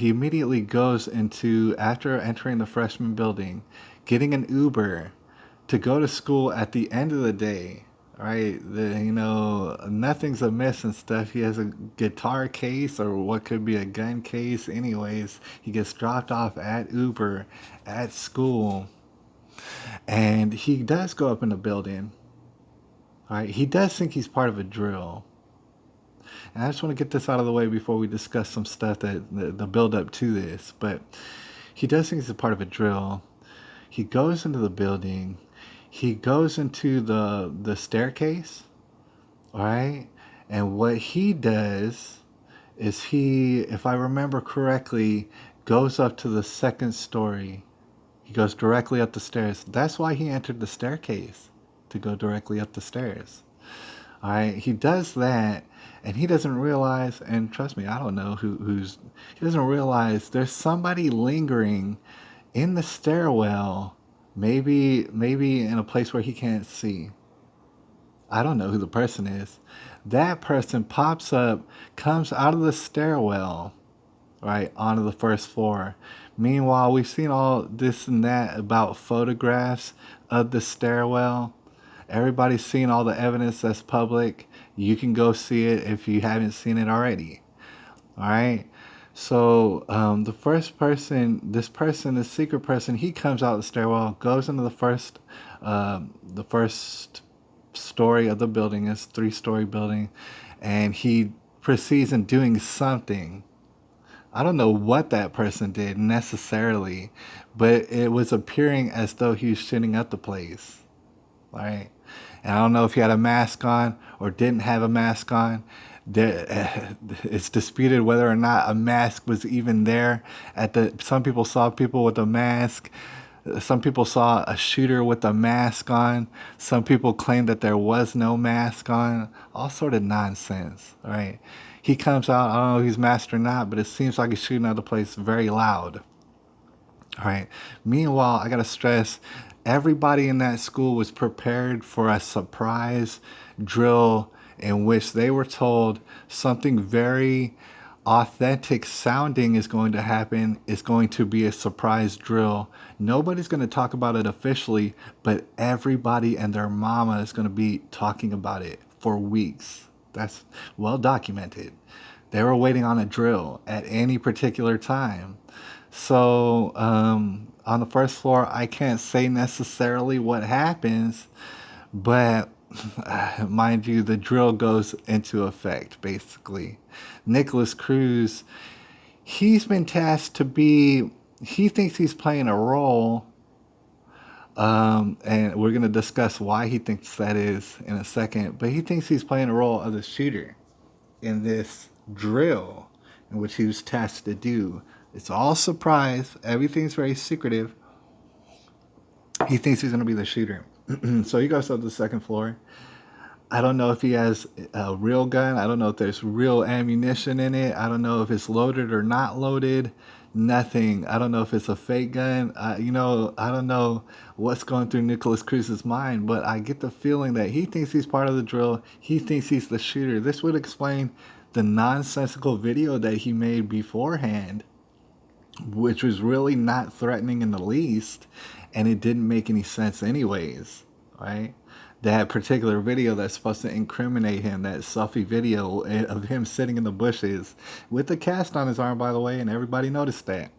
immediately goes into, after entering the freshman building, getting an Uber to go to school at the end of the day. Right, nothing's amiss and stuff. He has a guitar case or what could be a gun case. Anyways, he gets dropped off at Uber at school, and he does go up in the building. All right, he does think he's part of a drill. And I just want to get this out of the way before we discuss some stuff that the build up to this. But he does think he's a part of a drill. He goes into the building. He goes into the staircase. All right, and what he does is he, if I remember correctly, goes up to the second story. He goes directly up the stairs. That's why he entered the staircase, to go directly up the stairs. All right, he does that, and he doesn't realize, and trust me, I don't know he doesn't realize there's somebody lingering in the stairwell, maybe in a place where he can't see. I don't know who the person is. That person pops up, comes out of the stairwell, right, onto the first floor. Meanwhile, we've seen all this and that about photographs of the stairwell. Everybody's seen all the evidence that's public. You can go see it if you haven't seen it already. All right. So this person, the secret person, he comes out the stairwell, goes into the first story of the building. It's a 3-story building, and he proceeds in doing something. I don't know what that person did necessarily, but it was appearing as though he was shooting up the place. right? And I don't know if he had a mask on or didn't have a mask on. It's disputed whether or not a mask was even there. Some people saw people with a mask. Some people saw a shooter with a mask on. Some people claim that there was no mask on. All sort of nonsense, right? He comes out. I don't know if he's masked or not, but it seems like he's shooting at the place very loud. All right. Meanwhile, I got to stress everybody in that school was prepared for a surprise drill in which they were told something very authentic sounding is going to happen. It's going to be a surprise drill. Nobody's going to talk about it officially, but everybody and their mama is going to be talking about it for weeks. That's well documented. They were waiting on a drill at any particular time. So on the first floor, I can't say necessarily what happens, but mind you, the drill goes into effect basically. Nikolas Cruz, he's been tasked to be, he thinks he's playing a role, and we're going to discuss why he thinks that is in a second, but he thinks he's playing a role of the shooter in this drill in which he was tasked to do. It's all surprise. Everything's very secretive. He thinks he's going to be the shooter. So he goes up to the second floor. I don't know if he has a real gun. I don't know if there's real ammunition in it. I don't know if it's loaded or not loaded. Nothing. I don't know if it's a fake gun. I don't know what's going through Nikolas Cruz's mind, but I get the feeling that he thinks he's part of the drill. He thinks he's the shooter. This would explain the nonsensical video that he made beforehand, which was really not threatening in the least, and it didn't make any sense anyways, right? That particular video that's supposed to incriminate him, that selfie video of him sitting in the bushes with a cast on his arm, by the way, and everybody noticed that.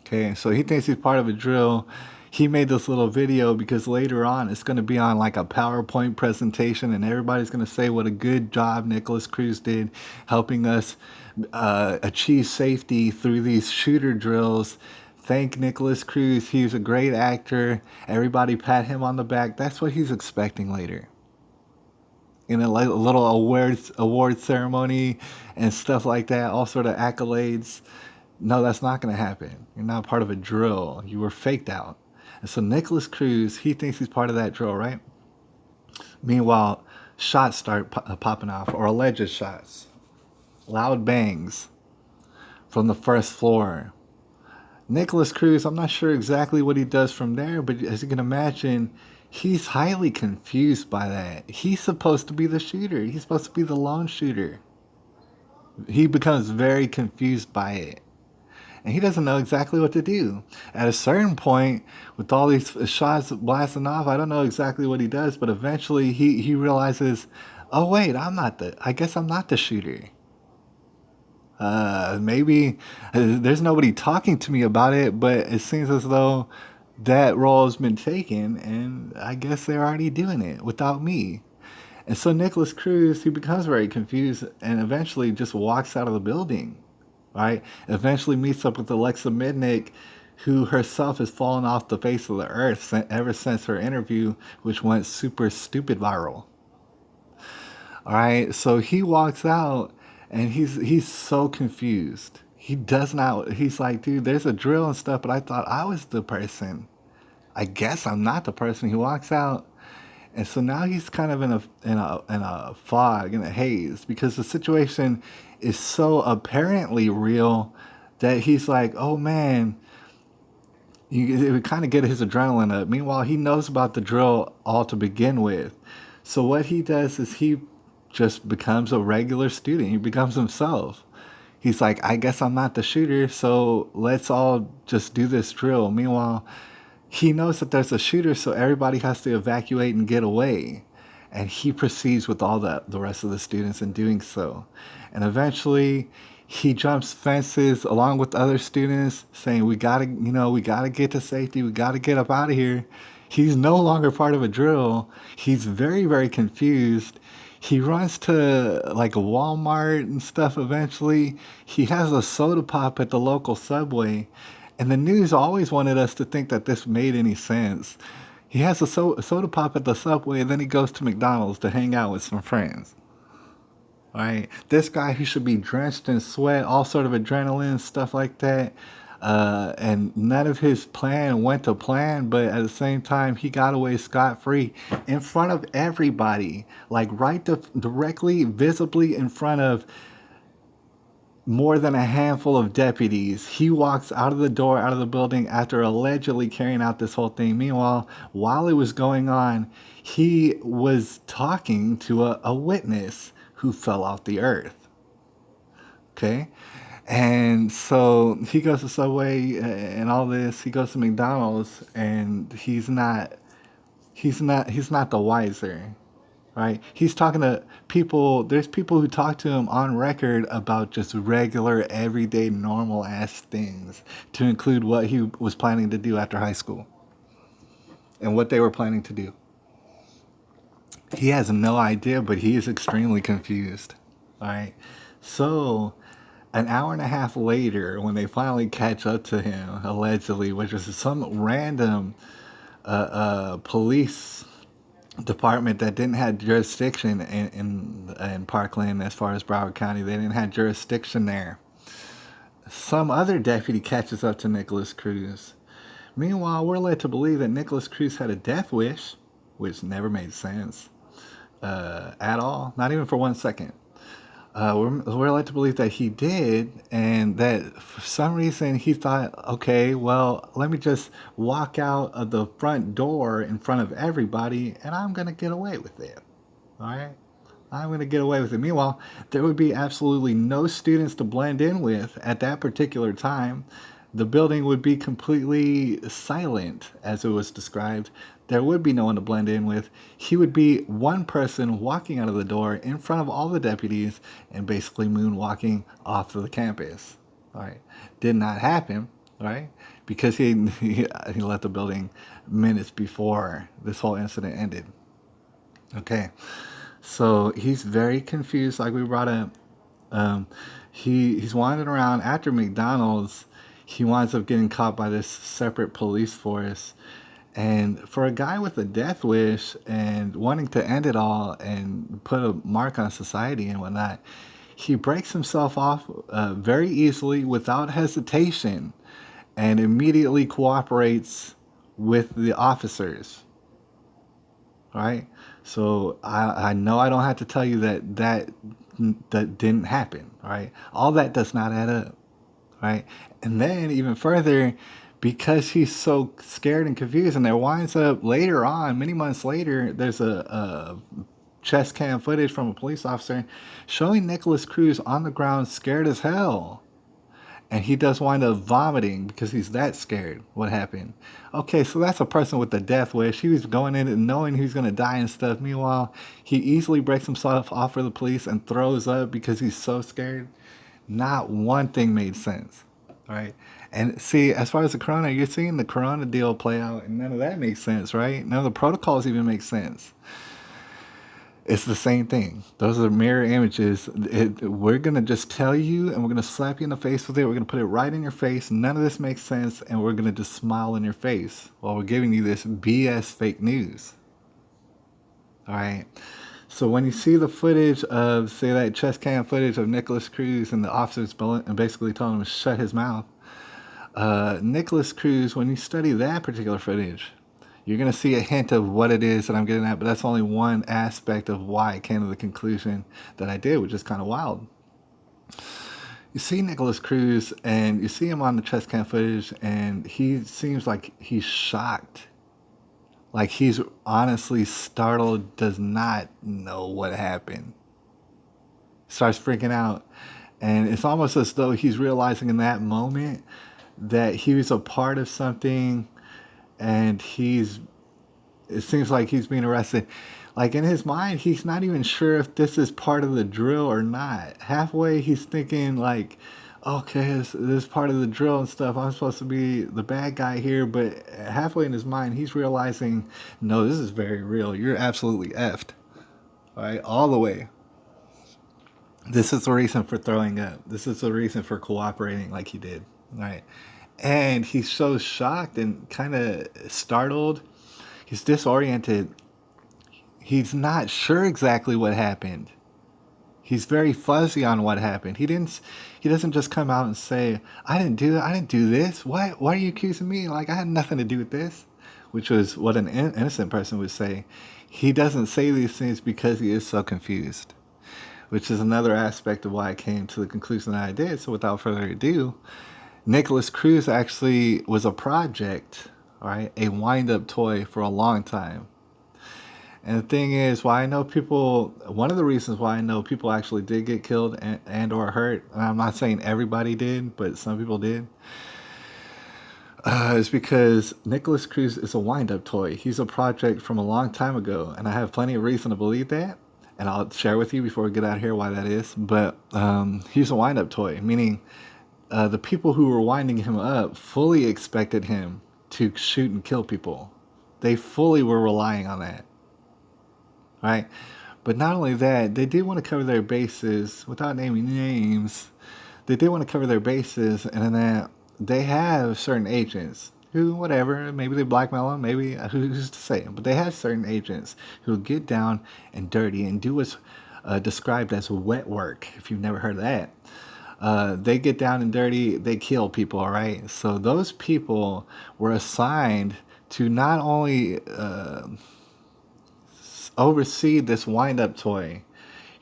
Okay, so he thinks he's part of a drill. He made this little video because later on it's going to be on like a PowerPoint presentation, and everybody's going to say what a good job Nikolas Cruz did helping us achieve safety through these shooter drills. Thank Nikolas Cruz. He's a great actor. Everybody pat him on the back. That's what he's expecting later. In a little award ceremony and stuff like that, all sort of accolades. No, that's not going to happen. You're not part of a drill. You were faked out. And so Nikolas Cruz, he thinks he's part of that drill, right? Meanwhile, shots start popping off, or alleged shots. Loud bangs from the first floor. Nikolas Cruz, I'm not sure exactly what he does from there, but as you can imagine, he's highly confused by that. He's supposed to be the shooter. He's supposed to be the lone shooter. He becomes very confused by it. And he doesn't know exactly what to do. At a certain point, with all these shots blasting off, I don't know exactly what he does, but eventually he realizes, oh wait, I guess I'm not the shooter. Maybe there's nobody talking to me about it, but it seems as though that role has been taken, and I guess they're already doing it without me. And so Nikolas Cruz, he becomes very confused and eventually just walks out of the building, right? Eventually meets up with Alexa Midnick, who herself has fallen off the face of the earth ever since her interview, which went super stupid viral. All right, so he walks out and he's so confused. He does not. He's like, dude, there's a drill and stuff, but I thought I was the person. I guess I'm not the person. He walks out, and so now he's kind of in a fog, in a haze, because the situation is so apparently real that he's like, oh man, it would kind of get his adrenaline up. Meanwhile, he knows about the drill all to begin with. So what he does is he just becomes a regular student. He becomes himself. He's like, I guess I'm not the shooter, so let's all just do this drill. Meanwhile, he knows that there's a shooter, so everybody has to evacuate and get away. And he proceeds with all the rest of the students in doing so. And eventually, he jumps fences along with other students, saying, we gotta get to safety. We gotta get up out of here. He's no longer part of a drill. He's very, very confused. He runs to like a Walmart and stuff eventually. He has a soda pop at the local Subway. And the news always wanted us to think that this made any sense. He has a soda pop at the Subway, and then he goes to McDonald's to hang out with some friends. Right? This guy who should be drenched in sweat, all sort of adrenaline, stuff like that. And none of his plan went to plan, but at the same time, he got away scot free in front of everybody, like directly, visibly in front of more than a handful of deputies. He walks out of the door, out of the building after allegedly carrying out this whole thing. Meanwhile, while it was going on, he was talking to a witness who fell off the earth. Okay. And so he goes to Subway and all this. He goes to McDonald's and he's not the wiser, right? He's talking to people. There's people who talk to him on record about just regular, everyday, normal ass things, to include what he was planning to do after high school and what they were planning to do. He has no idea, but he is extremely confused. All right. So, an hour and a half later, when they finally catch up to him, allegedly, which is some random police department that didn't have jurisdiction in Parkland, as far as Broward County, they didn't have jurisdiction there. Some other deputy catches up to Nikolas Cruz. Meanwhile, we're led to believe that Nikolas Cruz had a death wish, which never made sense at all, not even for 1 second. We're led to believe that he did, and that for some reason he thought, okay, well, let me just walk out of the front door in front of everybody, and I'm going to get away with it. All right? I'm going to get away with it. Meanwhile, there would be absolutely no students to blend in with at that particular time. The building would be completely silent, as it was described. There would be no one to blend in with. He would be one person walking out of the door in front of all the deputies and basically moonwalking off of the campus. All right. Did not happen, right? Because he left the building minutes before this whole incident ended. Okay. So he's very confused, like we brought up. Um, he's wandering around after McDonald's. He winds up getting caught by this separate police force. And for a guy with a death wish and wanting to end it all and put a mark on society and whatnot, he breaks himself off very easily without hesitation and immediately cooperates with the officers. Right? So I know I don't have to tell you that didn't happen. Right? All that does not add up. Right? And then even further, because he's so scared and confused, and there winds up later on, many months later, there's a chest cam footage from a police officer showing Nikolas Cruz on the ground scared as hell. And he does wind up vomiting because he's that scared. What happened? Okay, so that's a person with a death wish. He was going in and knowing he was going to die and stuff. Meanwhile, he easily breaks himself off for the police and throws up because he's so scared. Not one thing made sense. Right? And see, as far as the corona, you're seeing the corona deal play out, and none of that makes sense, right? None of the protocols even make sense. It's the same thing. Those are mirror images. We're going to just tell you, and we're going to slap you in the face with it. We're going to put it right in your face. None of this makes sense, and we're going to just smile in your face while we're giving you this BS fake news. All right? So when you see the footage of, say, that chest cam footage of Nikolas Cruz and the officers basically telling him to shut his mouth, Nikolas Cruz, when you study that particular footage, you're going to see a hint of what it is that I'm getting at, but that's only one aspect of why I came to the conclusion that I did, which is kind of wild. You see Nikolas Cruz, and you see him on the chest cam footage, and he seems like he's shocked. Like he's honestly startled, does not know what happened. Starts freaking out. And it's almost as though he's realizing in that moment that he was a part of something, and it seems like he's being arrested. Like in his mind, he's not even sure if this is part of the drill or not. Halfway, he's thinking like, okay, this is part of the drill and stuff. I'm supposed to be the bad guy here. But halfway in his mind, he's realizing, no, this is very real. You're absolutely effed. All right, all the way. This is the reason for throwing up. This is the reason for cooperating like he did. All right. And he's so shocked and kind of startled. He's disoriented. He's not sure exactly what happened. He's very fuzzy on what happened. He doesn't just come out and say, "I didn't do it. I didn't do this. Why are you accusing me? Like I had nothing to do with this," which was what an innocent person would say. He doesn't say these things because he is so confused, which is another aspect of why I came to the conclusion that I did. So without further ado, Nikolas Cruz actually was a project, all right, a wind-up toy for a long time. And the thing is, why I know people, one of the reasons why I know people actually did get killed and or hurt, and I'm not saying everybody did, but some people did, is because Nikolas Cruz is a wind-up toy. He's a project from a long time ago, and I have plenty of reason to believe that. And I'll share with you before we get out of here why that is. But he's a wind-up toy, meaning the people who were winding him up fully expected him to shoot and kill people. They fully were relying on that. Right? But not only that, they did want to cover their bases without naming names. They did want to cover their bases, and in that they have certain agents who, whatever, maybe they blackmail them, maybe who's to say, but they have certain agents who get down and dirty and do what's described as wet work. If you've never heard of that, they get down and dirty, they kill people. All right, so those people were assigned to not only oversee this wind-up toy.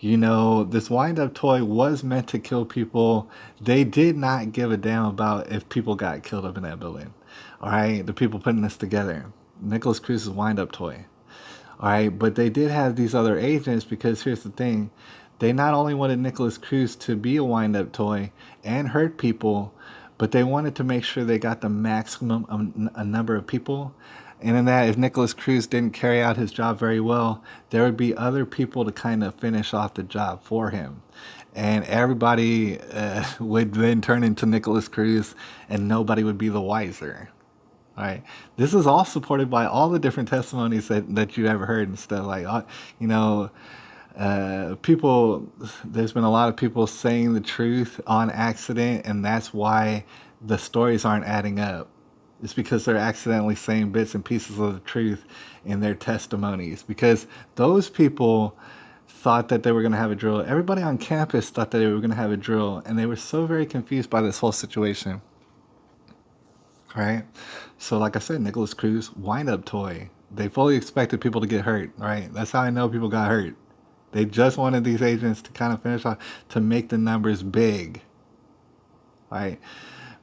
You know, this wind-up toy was meant to kill people. They did not give a damn about if people got killed up in that building. All right, the people putting this together. Nikolas Cruz's wind-up toy. All right, but they did have these other agents because here's the thing. They not only wanted Nikolas Cruz to be a wind-up toy and hurt people, but they wanted to make sure they got the maximum a number of people. And in that, if Nikolas Cruz didn't carry out his job very well, there would be other people to kind of finish off the job for him. And everybody would then turn into Nikolas Cruz, and nobody would be the wiser. All right. This is all supported by all the different testimonies that you ever heard and stuff. Like, you know, people, there's been a lot of people saying the truth on accident, and that's why the stories aren't adding up. It's because they're accidentally saying bits and pieces of the truth in their testimonies. Because those people thought that they were going to have a drill. Everybody on campus thought that they were going to have a drill. And they were so very confused by this whole situation. Right? So like I said, Nikolas Cruz, wind-up toy. They fully expected people to get hurt. Right? That's how I know people got hurt. They just wanted these agents to kind of finish off, to make the numbers big. Right?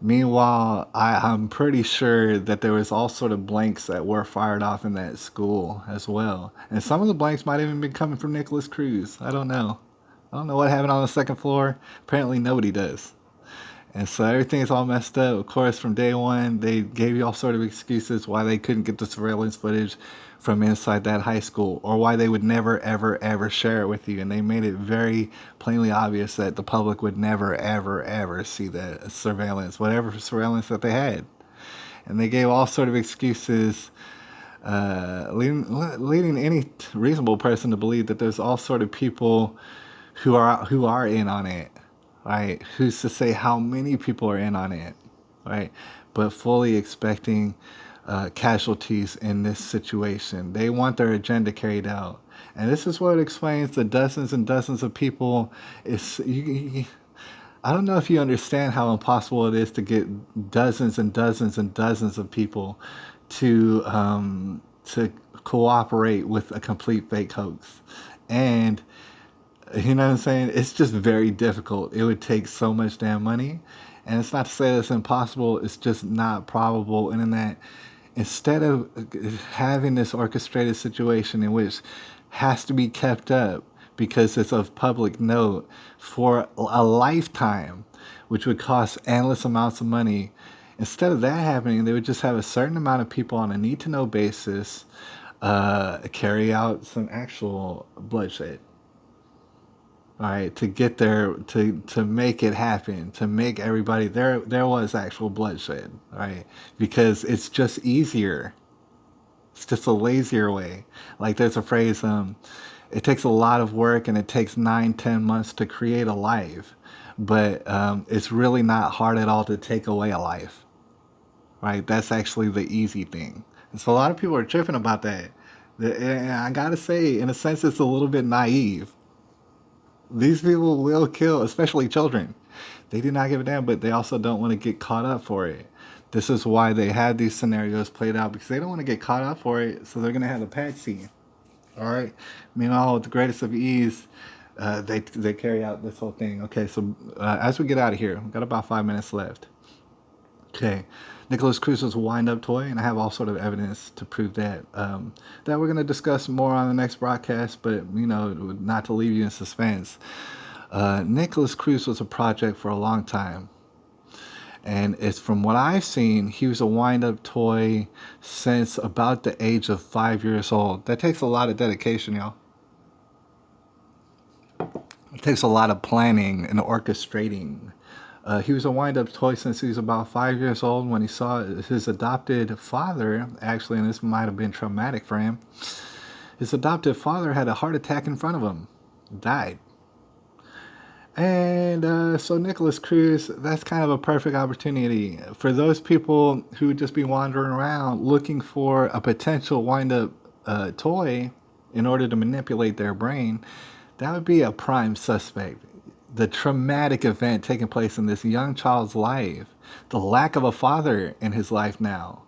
Meanwhile, I'm pretty sure that there was all sort of blanks that were fired off in that school as well. And some of the blanks might even be coming from Nikolas Cruz. I don't know. I don't know what happened on the second floor. Apparently nobody does. And so everything's all messed up. Of course, from day one, they gave you all sort of excuses why they couldn't get the surveillance footage from inside that high school, or why they would never, ever, ever share it with you. And they made it very plainly obvious that the public would never, ever, ever see the surveillance, whatever surveillance that they had. And they gave all sort of excuses, leading any reasonable person to believe that there's all sort of people who are in on it. Right? Who's to say how many people are in on it? Right? But fully expecting casualties in this situation. They want their agenda carried out. And this is what explains the dozens and dozens of people. I don't know if you understand how impossible it is to get dozens and dozens and dozens of people to cooperate with a complete fake hoax. And you know what I'm saying? It's just very difficult. It would take so much damn money. And it's not to say that it's impossible. It's just not probable. And in that, instead of having this orchestrated situation in which has to be kept up because it's of public note for a lifetime, which would cost endless amounts of money, instead of that happening, they would just have a certain amount of people on a need-to-know basis carry out some actual bloodshed. All right, to get there, to make it happen, to make everybody there was actual bloodshed, right? Because it's just easier. It's just a lazier way. Like there's a phrase, it takes a lot of work and it takes 9-10 months to create a life, but it's really not hard at all to take away a life, right? That's actually the easy thing. And so a lot of people are tripping about that. And I gotta say, in a sense, it's a little bit naive. These people will kill, especially children. They do not give a damn, but they also don't want to get caught up for it. This is why they had these scenarios played out because they don't want to get caught up for it, so they're gonna have a patsy. All right. Meanwhile, with the greatest of ease, they carry out this whole thing. Okay, so as we get out of here, we've got about 5 minutes left. Okay, Nikolas Cruz's wind-up toy, and I have all sort of evidence to prove that. That we're going to discuss more on the next broadcast, but not to leave you in suspense. Nikolas Cruz was a project for a long time, and it's from what I've seen, he was a wind-up toy since about the age of 5 years old. That takes a lot of dedication, y'all. It takes a lot of planning and orchestrating. He was a wind-up toy since he was about 5 years old when he saw his adopted father, actually, and this might have been traumatic for him. His adopted father had a heart attack in front of him, died. And so Nikolas Cruz, that's kind of a perfect opportunity for those people who would just be wandering around looking for a potential wind-up toy in order to manipulate their brain. That would be a prime suspect. The traumatic event taking place in this young child's life, the lack of a father in his life now.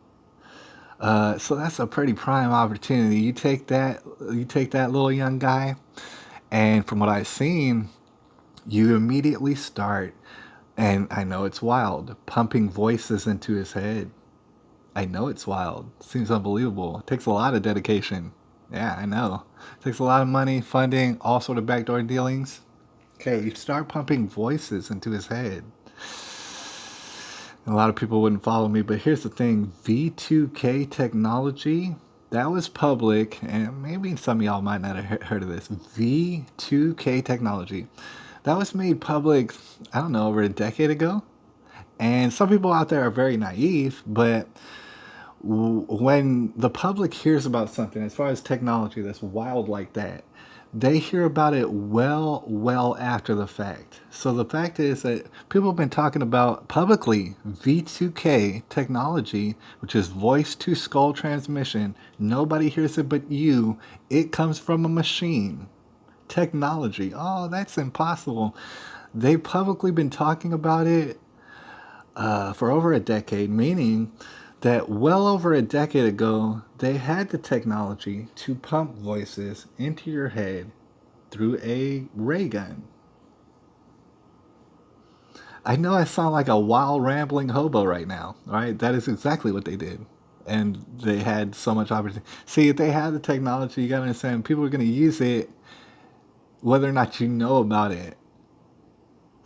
So that's a pretty prime opportunity. You take that little young guy, and from what I've seen, you immediately start, and I know it's wild, pumping voices into his head. I know it's wild. Seems unbelievable. It takes a lot of dedication. Yeah, I know. It takes a lot of money, funding, all sort of backdoor dealings. Okay, you start pumping voices into his head. A lot of people wouldn't follow me, but here's the thing. V2K technology, that was public, and maybe some of y'all might not have heard of this. V2K technology. That was made public, I don't know, over a decade ago. And some people out there are very naive, but when the public hears about something, as far as technology that's wild like that, they hear about it well after the fact. So the fact is that people have been talking about publicly V2K technology, which is voice to skull transmission. Nobody hears it but you. It comes from a machine. Technology. Oh, that's impossible. They've publicly been talking about it for over a decade, meaning that well over a decade ago, they had the technology to pump voices into your head through a ray gun. I know I sound like a wild, rambling hobo right now, right? That is exactly what they did. And they had so much opportunity. See, if they had the technology, you gotta understand, people are gonna use it whether or not you know about it.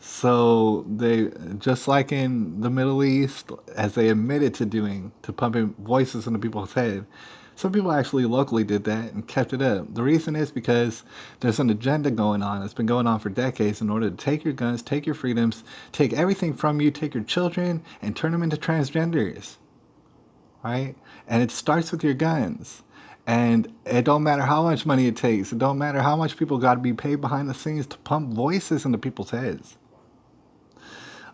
So they, just like in the Middle East, as they admitted to doing, to pumping voices into people's head, some people actually locally did that and kept it up. The reason is because there's an agenda going on. It's been going on for decades in order to take your guns, take your freedoms, take everything from you, take your children, and turn them into transgenders. Right? And it starts with your guns. And it don't matter how much money it takes. It don't matter how much people got to be paid behind the scenes to pump voices into people's heads.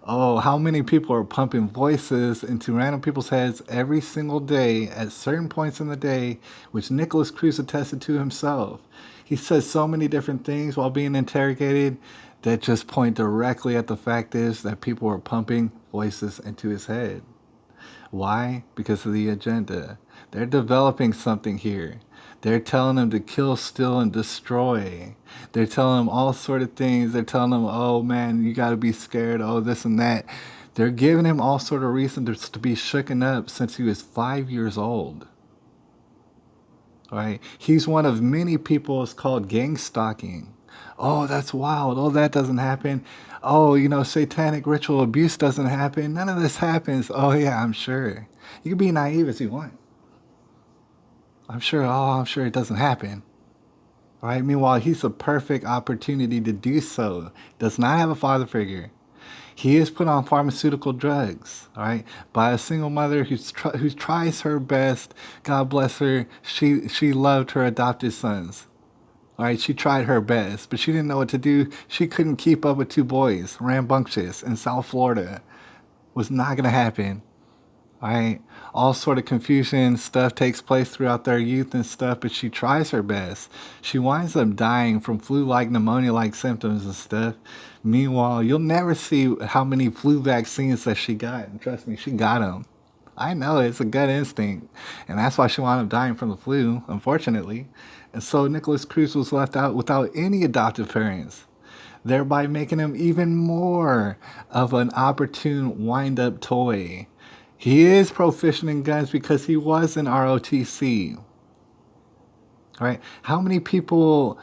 Oh, how many people are pumping voices into random people's heads every single day at certain points in the day, which Nikolas Cruz attested to himself. He says so many different things while being interrogated that just point directly at the fact is that people are pumping voices into his head. Why? Because of the agenda. They're developing something here. They're telling him to kill, steal, and destroy. They're telling him all sort of things. They're telling him, oh man, you got to be scared. Oh, this and that. They're giving him all sort of reasons to be shooken up since he was 5 years old. Right? He's one of many people it's called gang stalking. Oh, that's wild. Oh, that doesn't happen. Oh, satanic ritual abuse doesn't happen. None of this happens. Oh, yeah, I'm sure. You can be naive as you want. I'm sure it doesn't happen. Right? Meanwhile, he's a perfect opportunity to do so. Does not have a father figure. He is put on pharmaceutical drugs, all right, by a single mother who tries her best. God bless her. She loved her adopted sons. All right, she tried her best, but she didn't know what to do. She couldn't keep up with two boys, rambunctious, in South Florida. Was not going to happen. right? All sort of confusion stuff takes place throughout their youth and stuff, but she tries her best. She winds up dying from flu-like, pneumonia-like symptoms and stuff. Meanwhile, you'll never see how many flu vaccines that she got. And trust me, she got them. I know it's a gut instinct, and that's why she wound up dying from the flu, unfortunately. And so Nikolas Cruz was left out without any adoptive parents, thereby making him even more of an opportune wind-up toy. He is proficient in guns because he was in ROTC. Right? How many people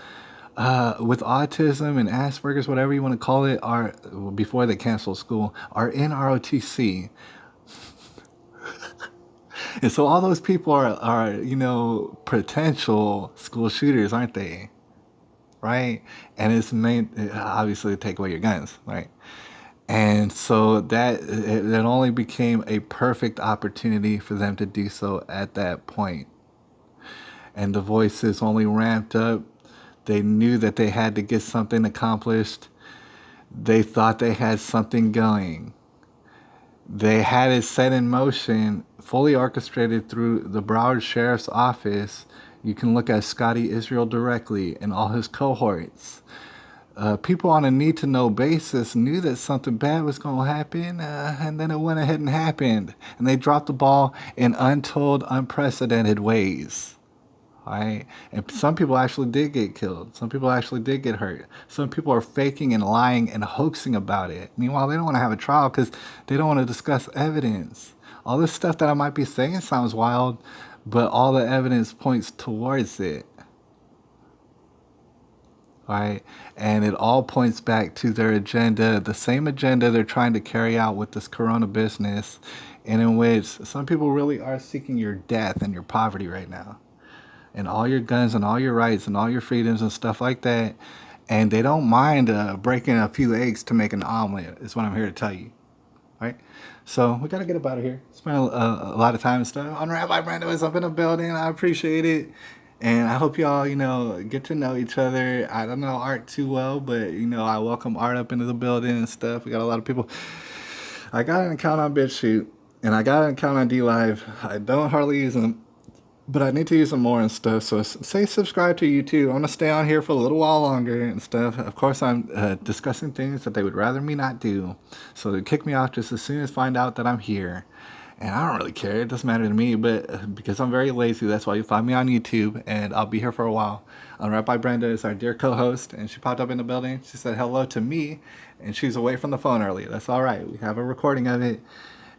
with autism and Asperger's, whatever you want to call it, are before they cancel school, are in ROTC? And so all those people are potential school shooters, aren't they? Right? And it's main obviously to take away your guns, right? And so it only became a perfect opportunity for them to do so at that point. And the voices only ramped up. They knew that they had to get something accomplished. They thought they had something going. They had it set in motion, fully orchestrated through the Broward Sheriff's Office. You can look at Scotty Israel directly and all his cohorts. People on a need-to-know basis knew that something bad was going to happen, and then it went ahead and happened. And they dropped the ball in untold, unprecedented ways. Right? And some people actually did get killed. Some people actually did get hurt. Some people are faking and lying and hoaxing about it. Meanwhile, they don't want to have a trial because they don't want to discuss evidence. All this stuff that I might be saying sounds wild, but all the evidence points towards it. Right? And it all points back to their agenda, the same agenda they're trying to carry out with this corona business, and in which some people really are seeking your death and your poverty right now, and all your guns and all your rights and all your freedoms and stuff like that. And they don't mind breaking a few eggs to make an omelet, is what I'm here to tell you. Right? So we got to get up out of here. Spent a lot of time and stuff. On Rabbi Brando is up in the building. I appreciate it. And I hope y'all, get to know each other. I don't know Art too well, but, I welcome Art up into the building and stuff. We got a lot of people. I got an account on BitChute, and I got an account on DLive. I don't hardly use them, but I need to use them more and stuff. So say subscribe to YouTube. I'm going to stay on here for a little while longer and stuff. Of course, I'm discussing things that they would rather me not do. So they kick me off just as soon as find out that I'm here. And I don't really care. It doesn't matter to me. But because I'm very lazy, that's why you find me on YouTube. And I'll be here for a while. Rabbi Brenda is our dear co-host. And she popped up in the building. She said hello to me. And she's away from the phone earlier. That's all right. We have a recording of it.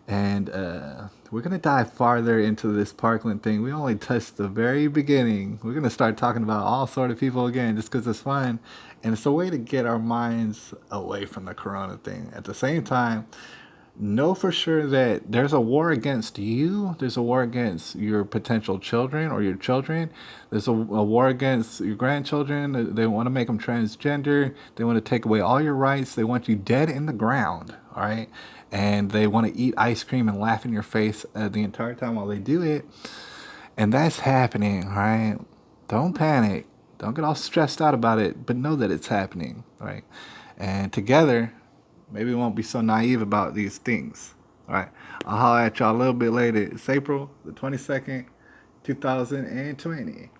And we're going to dive farther into this Parkland thing. We only touched the very beginning. We're going to start talking about all sort of people again just because it's fun. And it's a way to get our minds away from the corona thing. At the same time, know for sure that there's a war against you. There's a war against your potential children or your children. There's a war against your grandchildren. They want to make them transgender. They want to take away all your rights. They want you dead in the ground. All right. And they want to eat ice cream and laugh in your face the entire time while they do it. And that's happening. All right. Don't panic. Don't get all stressed out about it, but know that it's happening. All right. And together, maybe we won't be so naive about these things. All right. I'll holler at y'all a little bit later. It's April the 22nd, 2020.